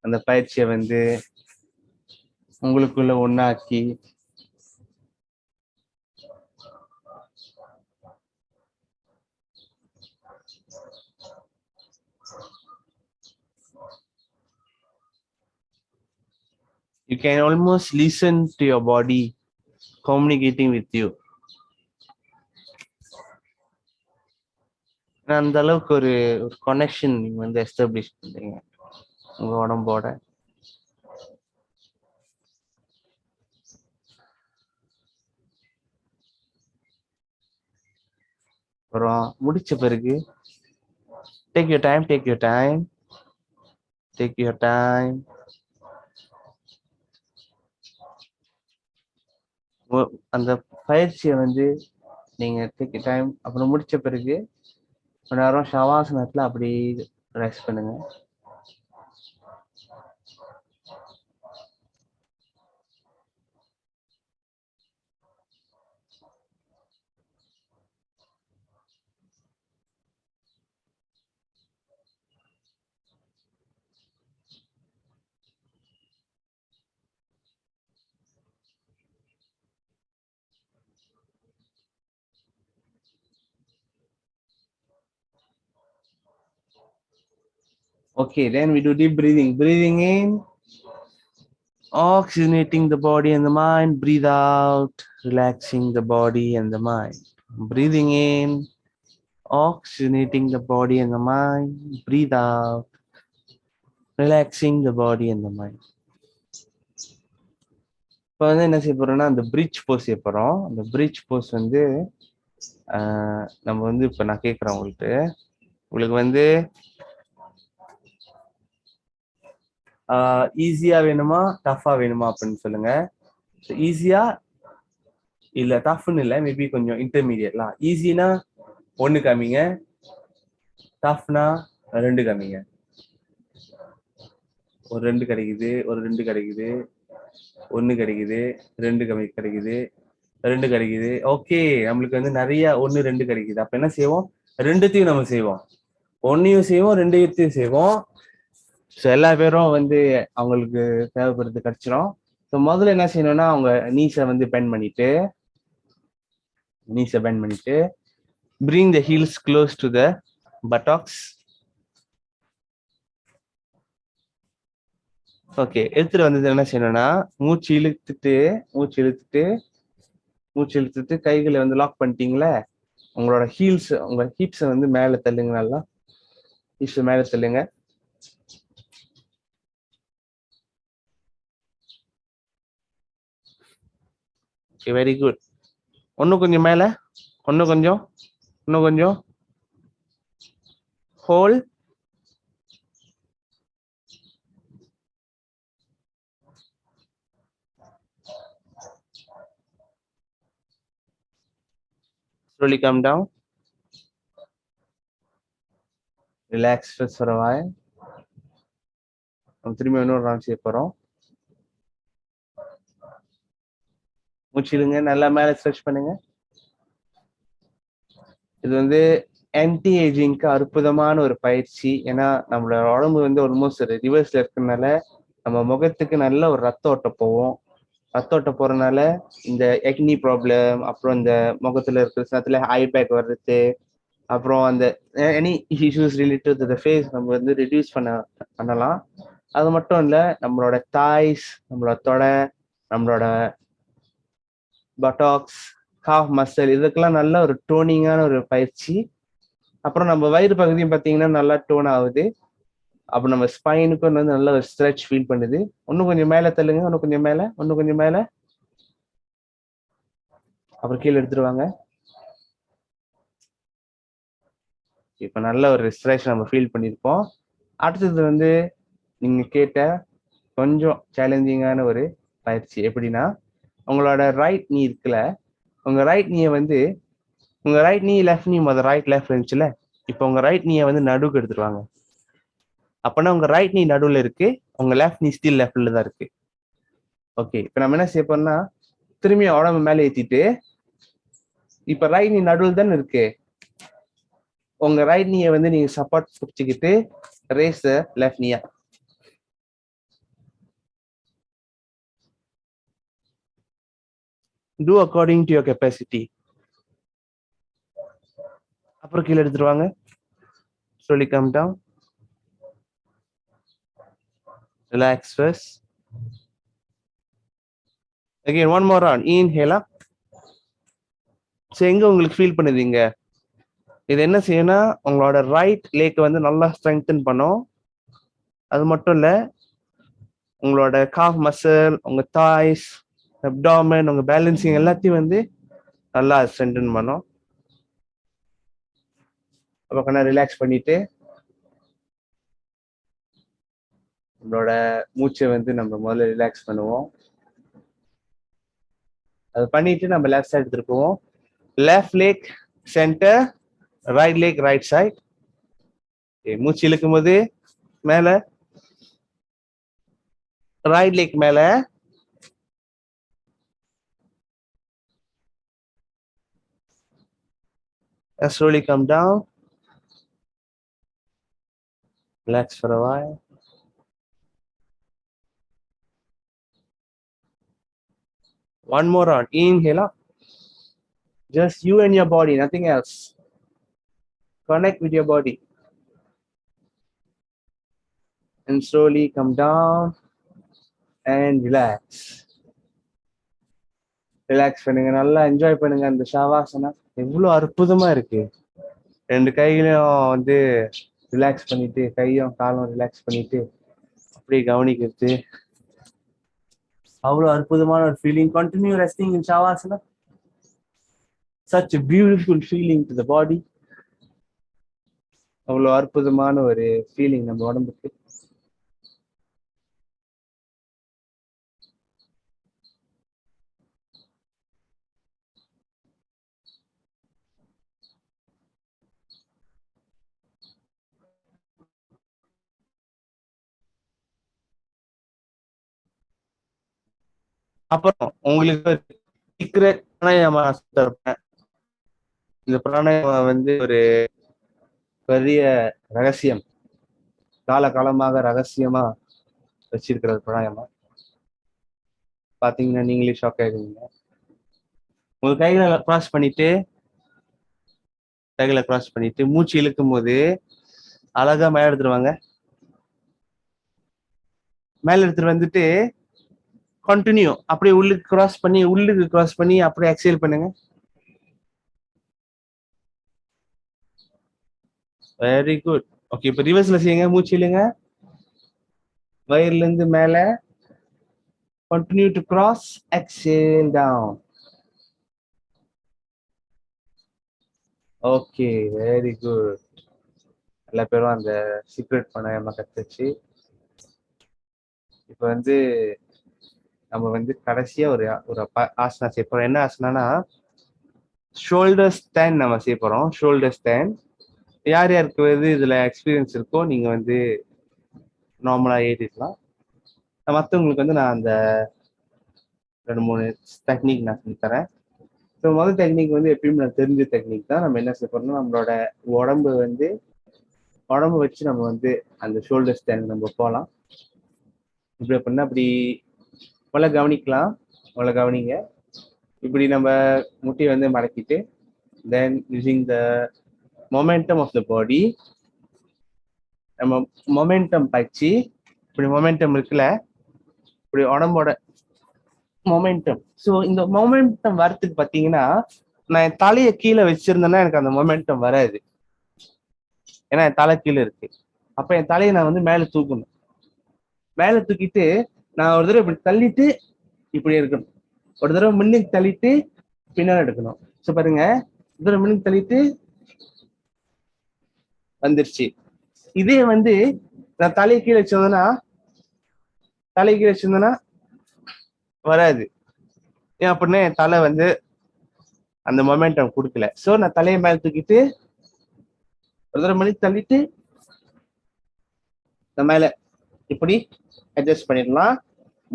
அந்த பயிற்சியை வந்து உங்களுக்குள்ள ஒண்ணாக்கி you can almost listen to your body communicating with you. அந்த அளவுக்கு ஒரு கனெக்ஷன் நீங்க வந்து எஸ்டாப்ளிஷ் பண்றீங்க உங்க உடம்போட. அப்புறம் முடிச்ச பிறகு take your time, take your time, take your time. அந்த பயிற்சியை வந்து நீங்க take your time. அப்புறம் முடிச்ச பிறகு ஒரு நேரம் ஷவாசனத்துல அப்படி ரெஸ்ட் பண்ணுங்க. Okay, then we do deep breathing. Breathing in, oxygenating the body and the mind. Breathe out, relaxing the body and the mind. Breathing in, oxygenating the body and the mind. Breathe out, relaxing the body and the mind. இப்போ வந்து என்ன செய்ய போறோம்னா அந்த bridge Bose செய்ய போறோம். அந்த bridge Bose வந்து நம்ம வந்து இப்போ நான் கேட்குறேன் உங்களுக்கு வந்து ஈஸியா வேணுமா டஃபா வேணுமா அப்படின்னு சொல்லுங்க. ஈஸியா இல்ல டஃப்னு இல்லை, மேபி கொஞ்சம் இன்டர்மீடியட்லாம். ஈஸினா 1 காமிங்க, டஃப்னா 2 காமிங்க. ஒரு 2 கிடைக்குது, ஒரு 2 கிடைக்குது, 1 கிடைக்குது, 2 கிடைக்குது, 2 கிடைக்குது. ஓகே, நம்மளுக்கு வந்து நிறைய 1 2 கிடைக்குது. அப்ப என்ன செய்வோம், 2த்தையும் நம்ம செய்வோம். 1ஐயும் செய்வோம், 2ஐயும் செய்வோம். ஸோ எல்லா பேரும் வந்து அவங்களுக்கு தேவைப்படுறது கிடைச்சிடும். ஸோ முதல்ல என்ன செய்யணும்னா அவங்க நீஸை வந்து பெண்ட் பண்ணிட்டு bring the heels close to the buttocks. Okay, எடுத்துட்டு வந்தது என்ன செய்யணும்னா மூச்சு இழுத்துட்டு கைகளை வந்து லாக் பண்ணிட்டீங்களே, உங்களோட ஹீல்ஸ் உங்க ஹிப்ஸை வந்து மேல தள்ளுங்க. நல்லா ஹிப்ஸ் மேல தள்ளுங்க. Okay, very good. இன்னும் கொஞ்சம் மேல, இன்னும் கொஞ்சம் whole. Slowly come down. Relax just for a while. நம்ம திரும்பி இன்னொரு ரவுண்ட் செய்ய போறோம். மூச்சிடுங்க, நல்லா மேல ஸ்ட்ரெச் பண்ணுங்க. இது வந்து ஆன்டி ஏஜிங்க்கு அற்புதமான ஒரு பயிற்சி. ஏன்னா நம்மளோட உடம்பு வந்து ஆல்மோஸ்ட் ரிவர்ஸ்ல இருக்கிறதுனால நம்ம முகத்துக்கு நல்ல ஒரு ரத்த ஓட்டம் போவோம். ரத்த ஓட்டம் போறதுனால இந்த எக்னி ப்ராப்ளம், அப்புறம் இந்த முகத்துல இருக்கிற சமயத்துல ஐ பேக் வர்றது, அப்புறம் அந்த any issues related to the face நம்ம வந்து ரெடியூஸ் பண்ணலாம். அது மட்டும் இல்ல, நம்மளோட தாய்ஸ், நம்மளோட தொடை, நம்மளோட பட்டாக்ஸ், காஃப் மசில், இதுக்கெல்லாம் நல்ல ஒரு டோனிங்கான ஒரு பயிற்சி. அப்புறம் நம்ம வயிறு பகுதியும் பார்த்தீங்கன்னா நல்லா டோன் ஆகுது. அப்போ நம்ம ஸ்பைனுக்கும் வந்து நல்ல ஒரு ஸ்ட்ரெச் ஃபீல் பண்ணுது. இன்னும் கொஞ்சம் மேலே தள்ளுங்க, இன்னும் கொஞ்சம் மேலே, அப்புறம் கீழே எடுத்துருவாங்க. இப்போ நல்ல ஒரு ரெஸ்ட்ரேஷன் நம்ம ஃபீல் பண்ணியிருப்போம். அடுத்தது வந்து நீங்க கேட்ட கொஞ்சம் சேலஞ்சிங்கான ஒரு பயிற்சி. எப்படின்னா, உங்களோட ரைட் நீ இருக்குல்ல, உங்க ரைட் நீய வந்து உங்க ரைட் நீ, லெஃப்ட் நீ ரைட் லெஃப்ட் இருந்துச்சுல்ல, இப்போ உங்க ரைட் நீய வந்து நடுவுக்கு எடுத்துட்டு வாங்க. அப்பனா உங்க ரைட் நீ நடுவுல இருக்கு, உங்க லெஃப்ட் நீ ஸ்டில் லெஃப்ட்ல தான் இருக்கு. ஓகே, இப்போ நம்ம என்ன செய்ய போறோம்னா, திரும்பி உடம்பு மேலே ஏத்திட்டு, இப்ப ரைட் நீ நடுவில் தானே இருக்கு. உங்க ரைட் நீயை வந்து நீங்க சப்போர்ட் பிடிச்சிக்கிட்டு ரேஸ் லெஃப்ட் நீயா. Do according to your capacity. அப்புறம் கீழே எடுத்துருவாங்க. Slowly come down. Relax first. Again, one more round. Inhale up. So, எங்க உங்களுக்கு ஃபீல் பண்ணுதுங்க? இது என்ன செய்யணும்னா, உங்களோட ரைட் லேக் வந்து நல்லா ஸ்ட்ரெங்தன் பண்ணும். அது மட்டும் இல்ல, உங்களோட காஃப் மசில், உங்க தாய்ஸ், அப்டாமன், உங்க பேலன்சிங் எல்லாத்தையும் வந்து நல்லா ஸ்ட்ரெங்தன் பண்ணும். அப்போ கொஞ்சம் ரிலாக்ஸ் பண்ணிட்டு நம்மளோட மூச்சை வந்து நம்ம முதல்ல ரிலாக்ஸ் பண்ணுவோம். அது பண்ணிட்டு நம்ம லெஃப்ட் சைடு திருப்புவோம். Left leg center, right leg right side. மூச்சு இழுக்கும் போது மேல, ரைட் லேக் மேல, slowly come down. Relax for a while. One more round. Inhale up. Just you and your body, nothing else. Connect with your body. And slowly come down and relax. Relax பண்ணுங்க, நல்லா enjoy பண்ணுங்க. அந்த ஷவாசனா எவ்வளவு அற்புதமா இருக்கு. ரெண்டு கைகளையும் வந்து ரிலாக்ஸ் பண்ணிட்டு, கையும் காலும் ரிலாக்ஸ் பண்ணிட்டு அப்படியே கவனிக்கிறது அவ்வளவு அற்புதமான ஒரு feeling. Continue resting in shavasana. Such a beautiful feeling to the body. அவ்வளவு அற்புதமான ஒரு ஃபீலிங் நம்ம உடம்புக்கு. அப்புறம் உங்களுக்கு சீக்ரெட் பிராணாயாமா இருப்பேன். இந்த பிராணாயாமா வந்து ஒரு பெரிய ரகசியம், காலகாலமாக ரகசியமா வச்சிருக்கிற பிராணாயாமா. பாத்தீங்கன்னா நீங்களே ஷாக் ஆயிடுவீங்க. உங்க கைகளை கிராஸ் பண்ணிட்டு மூச்சு இழுக்கும் போது அழகா மேல எடுத்துருவாங்க. மேல எடுத்துட்டு வந்துட்டு கண்டினியூ அப்படியே உள்ளுக்கு கிராஸ் பண்ணி அப்படியே எக்ஸேல் பண்ணுங்க. Very good. ஓகே, இப்போ ரிவர்ஸ்ல செய்யுங்க. மூச்சு இழுங்க, வயிறுல இருந்து மேல, continue to cross, exhale down. Okay, very good. எல்லா பேரும் அந்த சீக்ரெட் பிராணாயாமா கத்துச்சு. இப்போ வந்து நம்ம வந்து கடைசியா ஒரு ஆசனா செய்ய போறோம். என்ன ஆசனானா ஷோல்டர் ஸ்டாண்ட் நம்ம செய்ய போறோம். ஷோல்டர் ஸ்டாண்ட் யார் யாருக்கு வந்து இதுல எக்ஸ்பீரியன்ஸ் இருக்கோ நீங்க வந்து நார்மலா ஏறிடலாம். மற்றவங்களுக்கு வந்து நான் அந்த 2-3 டெக்னிக் நான் சொல்லி தரேன். ஸோ முதல் டெக்னிக் வந்து எப்பயும் நான் தெரிஞ்ச டெக்னிக் தான். நம்ம என்ன செய்ய போறோம்னா, நம்மளோட உடம்பு வச்சு நம்ம வந்து அந்த ஷோல்டர் ஸ்டாண்ட் நம்ம போகலாம். இப்படி அப்படின்னா அப்படி கவனிங்க. இப்படி நம்ம முட்டியை வந்து மடக்கிட்டு, then using the momentum of the body, நம்ம மொமெண்டம் பயிற்சி. இப்படி மொமெண்டம் இருக்குல்ல, இப்படி உடம்போட மொமெண்டம். ஸோ இந்த மொமெண்டம் வரத்துக்கு பார்த்தீங்கன்னா, நான் என் தலையை கீழே வச்சிருந்தேன்னா எனக்கு அந்த மொமெண்டம் வராது. ஏன்னா என் தலை கீழே இருக்கு. அப்ப என் தலையை நான் வந்து மேலே தூக்கணும். மேலே தூக்கிட்டு நான் ஒரு தடவை இப்படி தள்ளிட்டு இப்படி இருக்கணும். ஒரு தடவை முன்னுக்கு தள்ளிட்டு பின்னாடி எடுக்கணும். ஸோ பாருங்க, ஒரு தடவை முன்னுக்கு தள்ளிட்டு வந்துருச்சு. இதே வந்து நான் தலை கீழே வச்சிருந்தேன்னா வராது. ஏன் அப்படின்னா என் தலை வந்து அந்த மொமெண்டம் கொடுக்கல. சோ நான் தலையை மேல தூக்கிட்டு ஒரு தடவை மணி தள்ளிட்டு இந்த மேல இப்படி அட்ஜஸ்ட் பண்ணிடலாம்.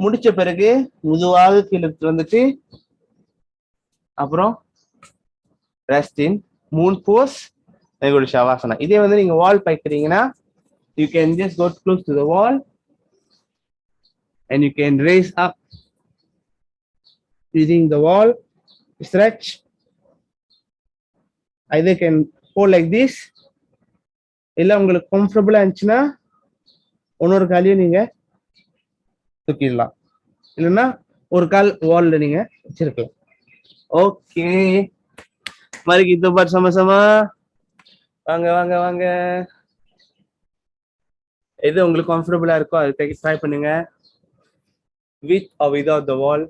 முடிச்ச பிறகு முதுவாக கீழே வந்துட்டு அப்புறம் ரெஸ்ட் இன் மூன் போஸ் எங்களுடைய ஷவாசனா. இதே வந்து நீங்க வால் பைக்கிறீங்கன்னா you can just go close to the wall and you can raise up using the wall, stretch, either can hold like this, இல்ல உங்களுக்கு கம்ஃபர்டபுளா இருந்துச்சுன்னா இன்னொரு காலையும் நீங்க தூக்கிடலாம், இல்லைன்னா ஒரு கால் வால்ல நீங்க வச்சிருக்கலாம். ஓகே மறுக்கு இது பார் சமசமா வாங்க வாங்க வாங்க. எது உங்களுக்கு கம்ஃபர்டபுளா இருக்கோ அது ட்ரை பண்ணுங்க, with or without the wall.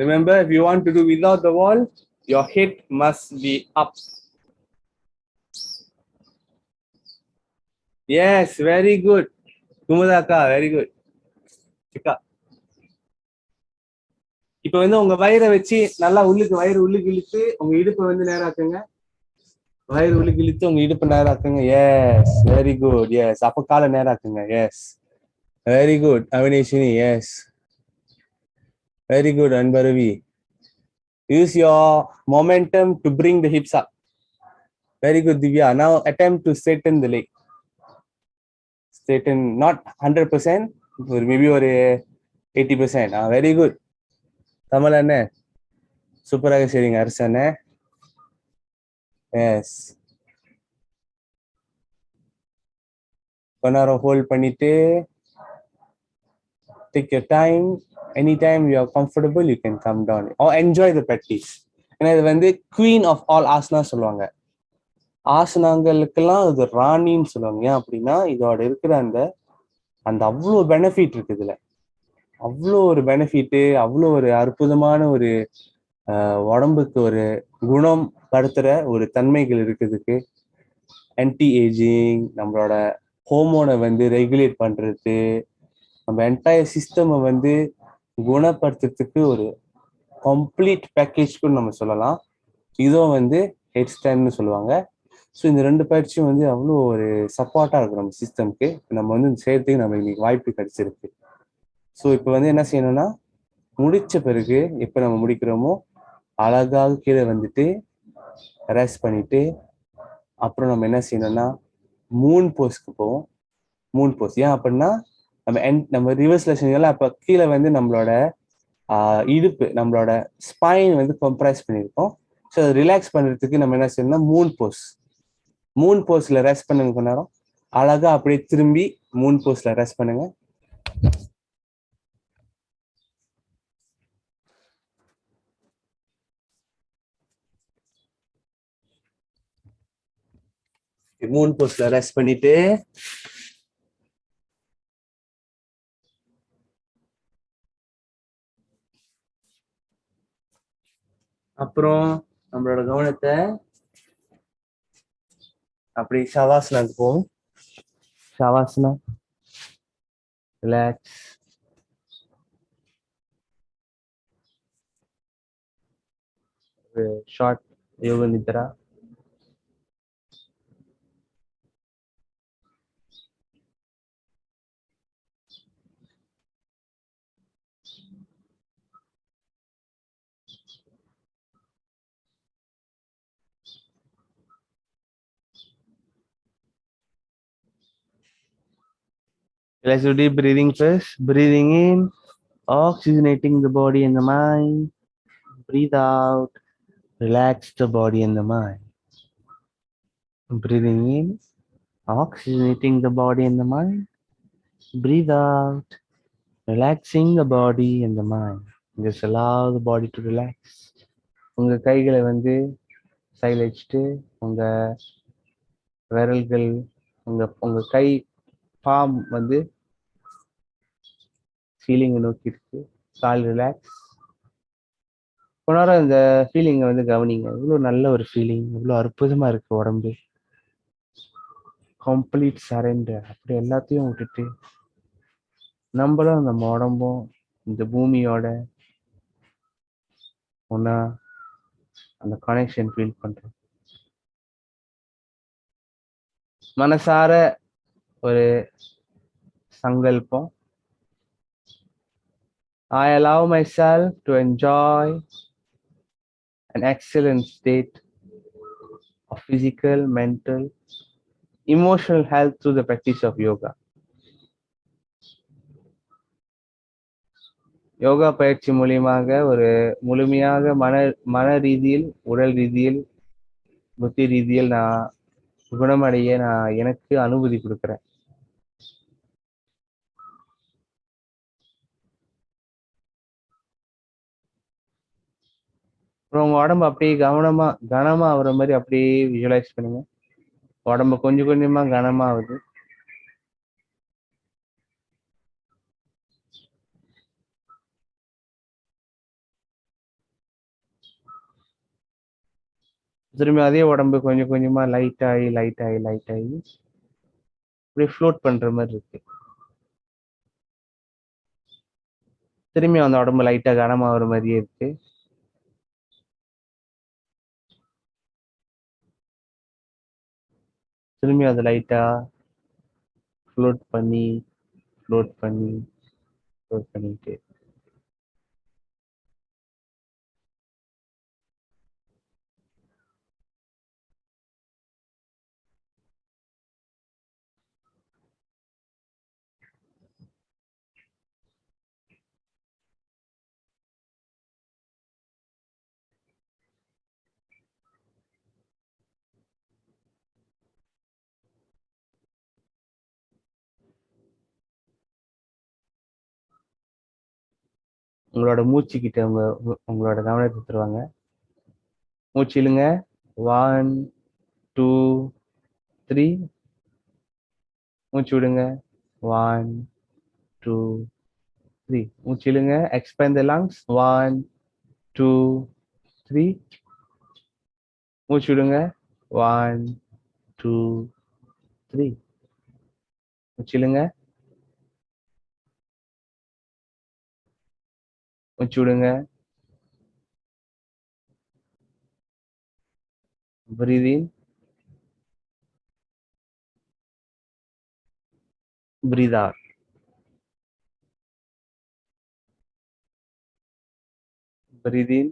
Remember, if you want to do without the wall, your head must be up. Yes, very good. Kumudaka, very good. Chika. இப்போ வந்து உங்க வயிறை வச்சு நல்லா வயிறு உள்ளுக்கு இழுத்து உங்க இடுப்பை வந்து நேராக்குங்க. வயிறு உள்ளுக்கு இழுத்து உங்க இடுப்பு நேராக்குங்க. Yes, very good. எஸ், அப்ப காலை நேராக்குங்க. Yes, very good Avineshini. Yes, very good Anbaravi. Use your momentum to bring the hips up. Very good Divya. Now attempt to straighten the leg. Straighten, not 100%, maybe or 80%. Very good. Tamal anne super ஆக சரிங்க அரசனே. S, கொஞ்சம் hold பண்ணிட்டு take your time. Anytime you are comfortable, you can come down or enjoy the practice. ஏன்னா இது வந்து queen of all asana சொல்லுவாங்க. ஆசனங்களுக்கெல்லாம் இது ராணின்னு சொல்லுவாங்க. ஏன் அப்படின்னா இதோட இருக்கிற அந்த அந்த அவ்வளோ பெனிஃபிட் இருக்கு இதுல. அவ்வளோ ஒரு பெனிஃபிட்டு, அவ்வளோ ஒரு அற்புதமான ஒரு உடம்புக்கு ஒரு குணம் படுத்துற ஒரு தன்மைகள் இருக்குதுக்கு. ஆன்டி ஏஜிங், நம்மளோட ஹோமோனை வந்து ரெகுலேட் பண்றது, நம்ம என்டையர் சிஸ்டமை வந்து குணப்படுத்துறதுக்கு ஒரு கம்ப்ளீட் பேக்கேஜ்க்கு நம்ம சொல்லலாம். இதுவும் வந்து ஹெட் ஸ்டாண்ட்னு சொல்லுவாங்க. ஸோ இந்த ரெண்டு பயிற்சியும் வந்து அவ்வளோ ஒரு சப்போர்ட்டாக இருக்கும் நம்ம சிஸ்டம்க்கு. நம்ம வந்து செய்யறதுக்கு நம்ம இன்னைக்கு வாய்ப்பு கிடைச்சிருக்கு. ஸோ இப்போ வந்து என்ன செய்யணும்னா, முடிச்ச பிறகு எப்போ நம்ம முடிக்கிறோமோ அழகாக கீழே வந்துட்டு ரெஸ்ட் பண்ணிட்டு அப்புறம் நம்ம என்ன செய்யணும்னா மூன் போஸ்க்கு போவோம். மூன் போஸ் ஏன் அப்படின்னா நம்ம ரிவர்ஸ்ல செஞ்சோம்ல, அப்போ கீழே வந்து நம்மளோட இடுப்பு, நம்மளோட ஸ்பைன் வந்து கம்ப்ரஸ் பண்ணியிருக்கோம். ஸோ அதை ரிலாக்ஸ் பண்றதுக்கு நம்ம என்ன செய்யணும்னா மூன் போஸ். மூன் போஸ்ல ரெஸ்ட் பண்ணுங்க கொஞ்ச நேரம். அழகா அப்படியே திரும்பி மூன் போஸ்ல ரெஸ்ட் பண்ணுங்க. மூன் போஸ்ல ரெஸ்ட் பண்ணிட்டு அப்புறம் நம்மளோட கவனத்தை அப்படி ஷவாசனாக்கு போவோம். ஷவாசனா, ரிலாக்ஸ். ஷார்ட் யோக நித்ரா. Let's do deep breathing first. Breathing in, oxygenating the body and the mind. Breathe out, relax the body and the mind. Breathing in, oxygenating the body and the mind. Breathe out, relaxing the body and the mind. Just allow the body to relax. உங்க கைகளை வந்து சைடில் வச்சுட்டு உங்க விரல்கள், உங்க கை bomb வந்து சீலிங்கை நோக்கி இருக்கு. கால் ரிலாக்ஸ். கொஞ்ச நேரம் இந்த ஃபீலிங்கை வந்து கவனிங்க. இவ்வளோ நல்ல ஒரு ஃபீலிங், இவ்வளோ அற்புதமா இருக்கு உடம்பு. Complete surrender. அப்படி எல்லாத்தையும் விட்டுட்டு நம்மளும் நம்ம உடம்பும் இந்த பூமியோட ஒன்னா அந்த கனெக்ஷன் ஃபீல் பண்றோம். மனசார ஒரு சங்கல்பம். I allow myself to enjoy an excellent state of physical, mental, emotional health through the practice of yoga. Yoga பயிற்சி மூலியமாக ஒரு முழுமையாக மன ரீதியில், உடல் ரீதியில், புத்தி ரீதியில் நான் குணமடைய நான் எனக்கு அனுமதி கொடுக்குறேன். அப்புறம் உங்க உடம்பு அப்படியே கனமா ஆகுற மாதிரி அப்படியே விஜுவலைஸ் பண்ணுங்க. உடம்பு கொஞ்சம் கொஞ்சமா கனமா ஆகுது. திரும்பி அதே உடம்பு கொஞ்சம் கொஞ்சமா லைட் ஆகி அப்படியே ஃப்ளோட் பண்ற மாதிரி இருக்கு. திரும்பி அந்த உடம்பு லைட்டா கனமாகிற மாதிரியே இருக்கு. திரும்பி அதை லைட்டா ஃப்ளோட் பண்ணிட்டு உங்களோட மூச்சு கிட்ட உங்களோட கவனத்தை தருவாங்க. மூச்சு இழுங்க. 1 2 3. மூச்சு விடுங்க. 1 2 3. மூச்சு இழுங்க. expand the lungs. 1 2 3. மூச்சு விடுங்க. 1 2 3. மூச்சு இழுங்க. மூச்சு விடுங்க. breathe in, breathe out. Breathe in,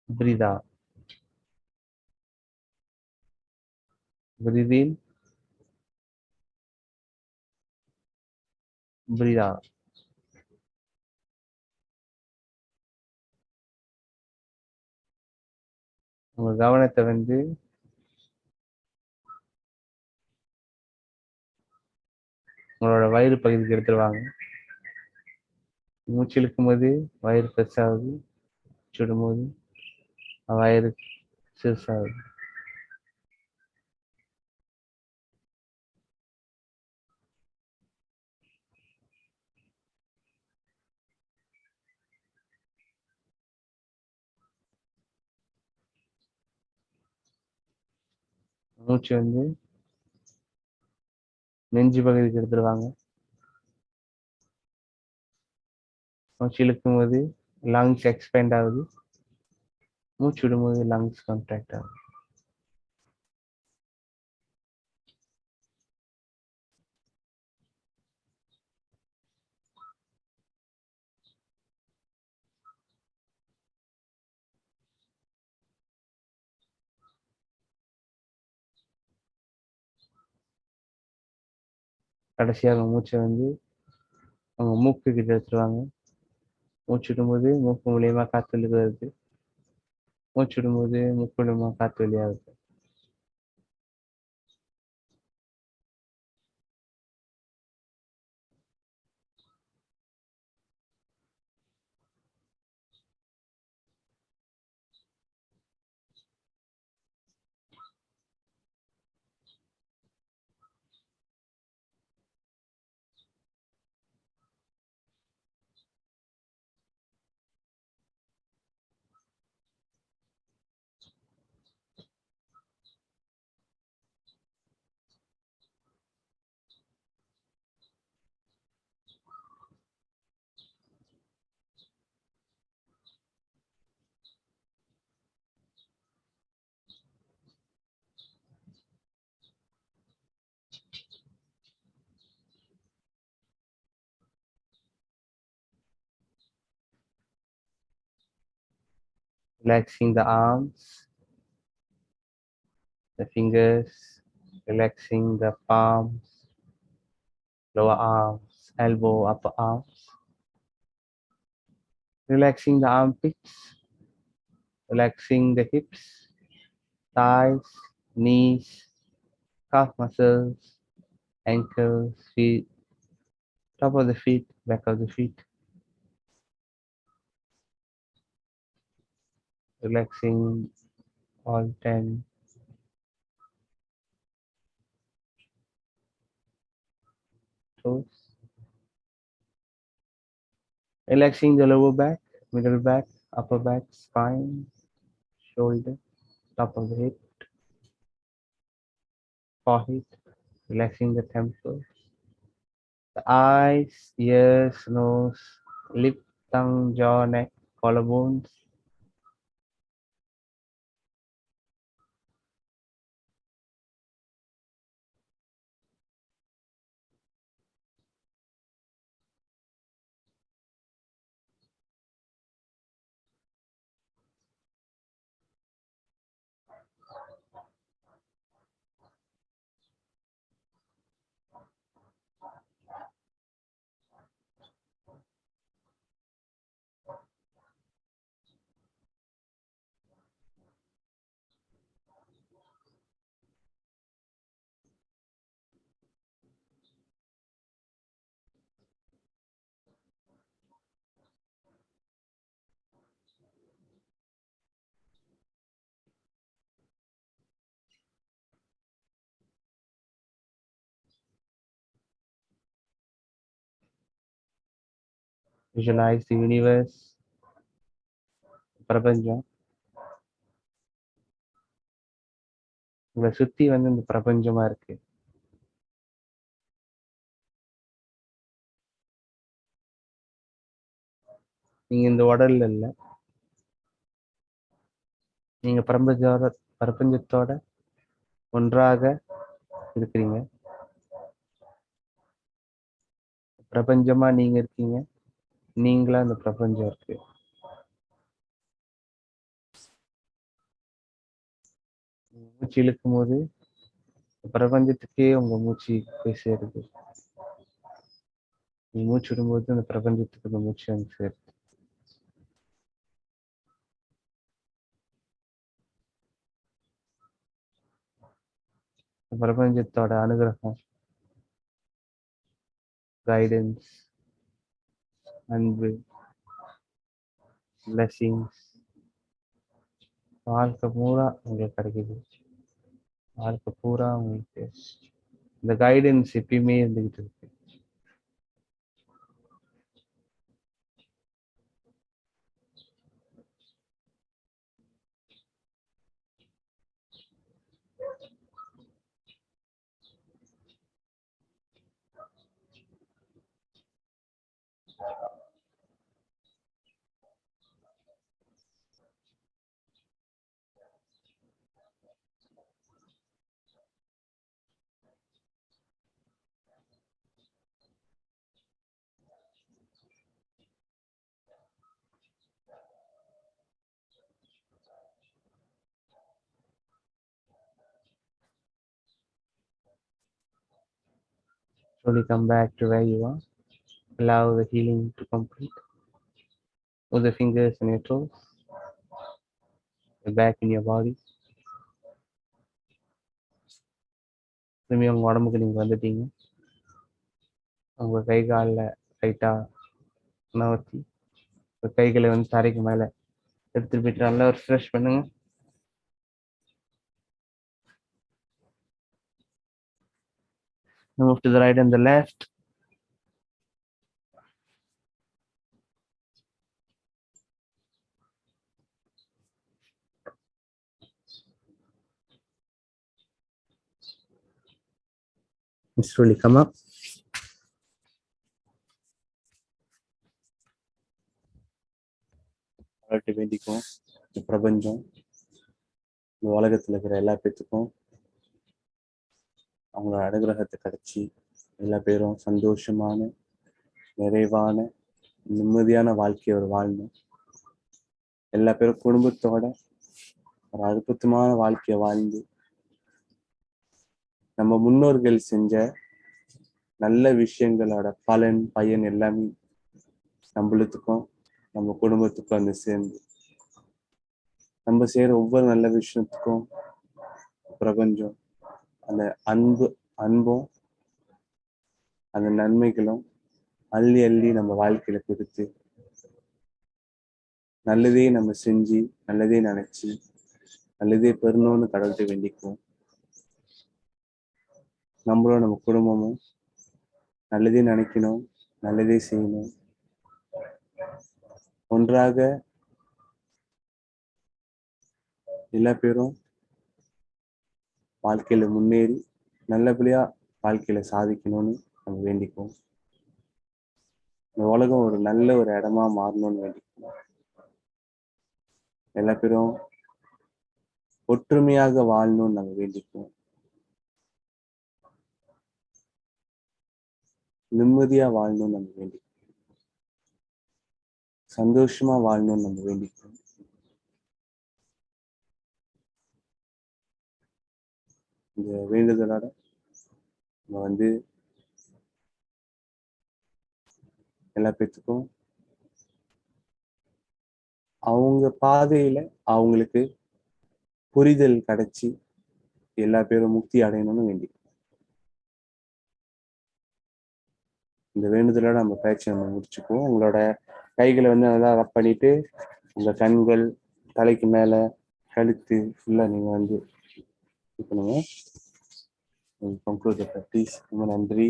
breathe out. Breathe in, breathe out. உங்க கவனத்தை வந்து உங்களோட வயிறு பகுதிக்கு எடுத்துருவாங்க. மூச்சு இழுக்கும் போது வயிறு பெருசாகுது. மூச்சு விடும் போது வயிறு சிறுசாகுது. மூச்சு வந்து நெஞ்சு பகுதிக்கு எடுத்துருவாங்க. மூச்சு இழுக்கும் போது லங்ஸ் எக்ஸ்பேண்ட் ஆகுது. மூச்சு விடும்போது லங்ஸ் கான்ட்ராக்ட் ஆகுது. கடைசியாக மூச்சை வந்து அவங்க மூக்கு கிட்ட எடுத்துருவாங்க. மூச்சு விடும்போது மூக்கு மூலியமா காற்று வெளியே வருது. மூச்சு விடும்போது மூக்கு மூலியமா காற்று வெளியாகுது. Relaxing the arms, the fingers, relaxing the palms, lower arms, elbow, upper arms. Relaxing the armpits, relaxing the hips, thighs, knees, calf muscles, ankles, feet, top of the feet, back of the feet. Relaxing all 10 toes. Relaxing the lower back, middle back, upper back, spine, shoulder, top of the head, forehead. Relaxing the temples, the eyes, ears, nose, lip, tongue, jaw, neck, collarbones. Visualize the universe, பிரபஞ்சம். உங்களை சுத்தி வந்து இந்த பிரபஞ்சமா இருக்கு. நீங்க இந்த உடல்ல இல்ல, நீங்க பிரபஞ்சத்தோட ஒன்றாக இருக்கிறீங்க. பிரபஞ்சமா நீங்க இருக்கீங்க, நீங்களா இந்த பிரபஞ்சம் இருக்கு. மூச்சு இழுக்கும் போது பிரபஞ்சத்துக்கே உங்க மூச்சு போய் சேருது. நீ மூச்சு விடும்போது அந்த பிரபஞ்சத்துக்கு இந்த மூச்சு வந்து சேருது. பிரபஞ்சத்தோட அனுகிரகம், கைடன்ஸ், அன்பு, பிளஸிங்ஸ் வாழ்க்கை பூரா உங்களுக்கு கிடைக்குது. வாழ்க்கை பூரா உங்களுக்கு இந்த கைடன்ஸ் எப்பயுமே இருந்துகிட்டு இருக்கு. Slowly come back to where you are. Allow the healing to complete. With the fingers and your toes, back in your body. திரும்பி உங்க உடம்புக்கு நீங்க வந்துட்டீங்க. உங்க கை காலில் லைட்டா நவர்த்தி கைகளை வந்து தரைக்கு மேல எடுத்துட்டு போயிட்டு நல்லா ஒரு ஸ்ட்ரெச் பண்ணுங்க. Move to the right and the left. Slowly come up. வேண்டிக்கும் இந்த பிரபஞ்சம், இந்த உலகத்துல இருக்கிற எல்லா பேத்துக்கும் அவங்களோட அனுகிரகத்தை கிடைச்சி எல்லா பேரும் சந்தோஷமான, நிறைவான, நிம்மதியான வாழ்க்கையை ஒரு வாழணும். எல்லா பேரும் குடும்பத்தோட ஒரு அற்புதமான வாழ்க்கைய வாழ்ந்து நம்ம முன்னோர்கள் செஞ்ச நல்ல விஷயங்களோட பலன் பயன் எல்லாமே நம்மளுக்கும் நம்ம குடும்பத்துக்கும் வந்து சேர்ந்து நம்ம செய்யற ஒவ்வொரு நல்ல விஷயத்துக்கும் பிரபஞ்சம் அந்த அன்பும் அந்த நன்மைகளும் அள்ளி அள்ளி நம்ம வாழ்க்கையில கொடுத்து நல்லதே நம்ம செஞ்சு நல்லதே நினைச்சு நல்லதே பெறணும்னு கடவுள்கிட்ட வேண்டிக்குவோம். நம்மளும் நம்ம குடும்பமும் நல்லதே நினைக்கணும், நல்லதே செய்யணும். ஒன்றாக எல்லா பேரும் வாழ்க்கையில முன்னேறி நல்லபடியா வாழ்க்கையில சாதிக்கணும்னு நம்ம வேண்டிக்குவோம். இந்த உலகம் ஒரு நல்ல ஒரு இடமா மாறணும்னு வேண்டிக்குவோம். எல்லா பேரும் ஒற்றுமையாக வாழணும்னு நம்ம வேண்டிக்குவோம். நிம்மதியா வாழணும்னு நம்ம வேண்டிக்குவோம். சந்தோஷமா வாழணும்னு நம்ம வேண்டிக்குவோம். இந்த வேண்டுதலோட நம்ம எல்லா பேத்துக்கும் அவங்க பாதையில அவங்களுக்கு புரிதல் கிடைச்சி எல்லா பேரும் முக்தி அடையணும்னு வேண்டி இந்த வேண்டுதலோட நம்ம பயிற்சி நம்ம முடிச்சுக்குவோம். உங்களோட கைகளை நல்லா ரப் பண்ணிட்டு உங்க கண்கள் தலைக்கு மேல கழுத்து ஃபுல்லா நீங்க பண்ணுங்க. ரொம்ப நன்றி.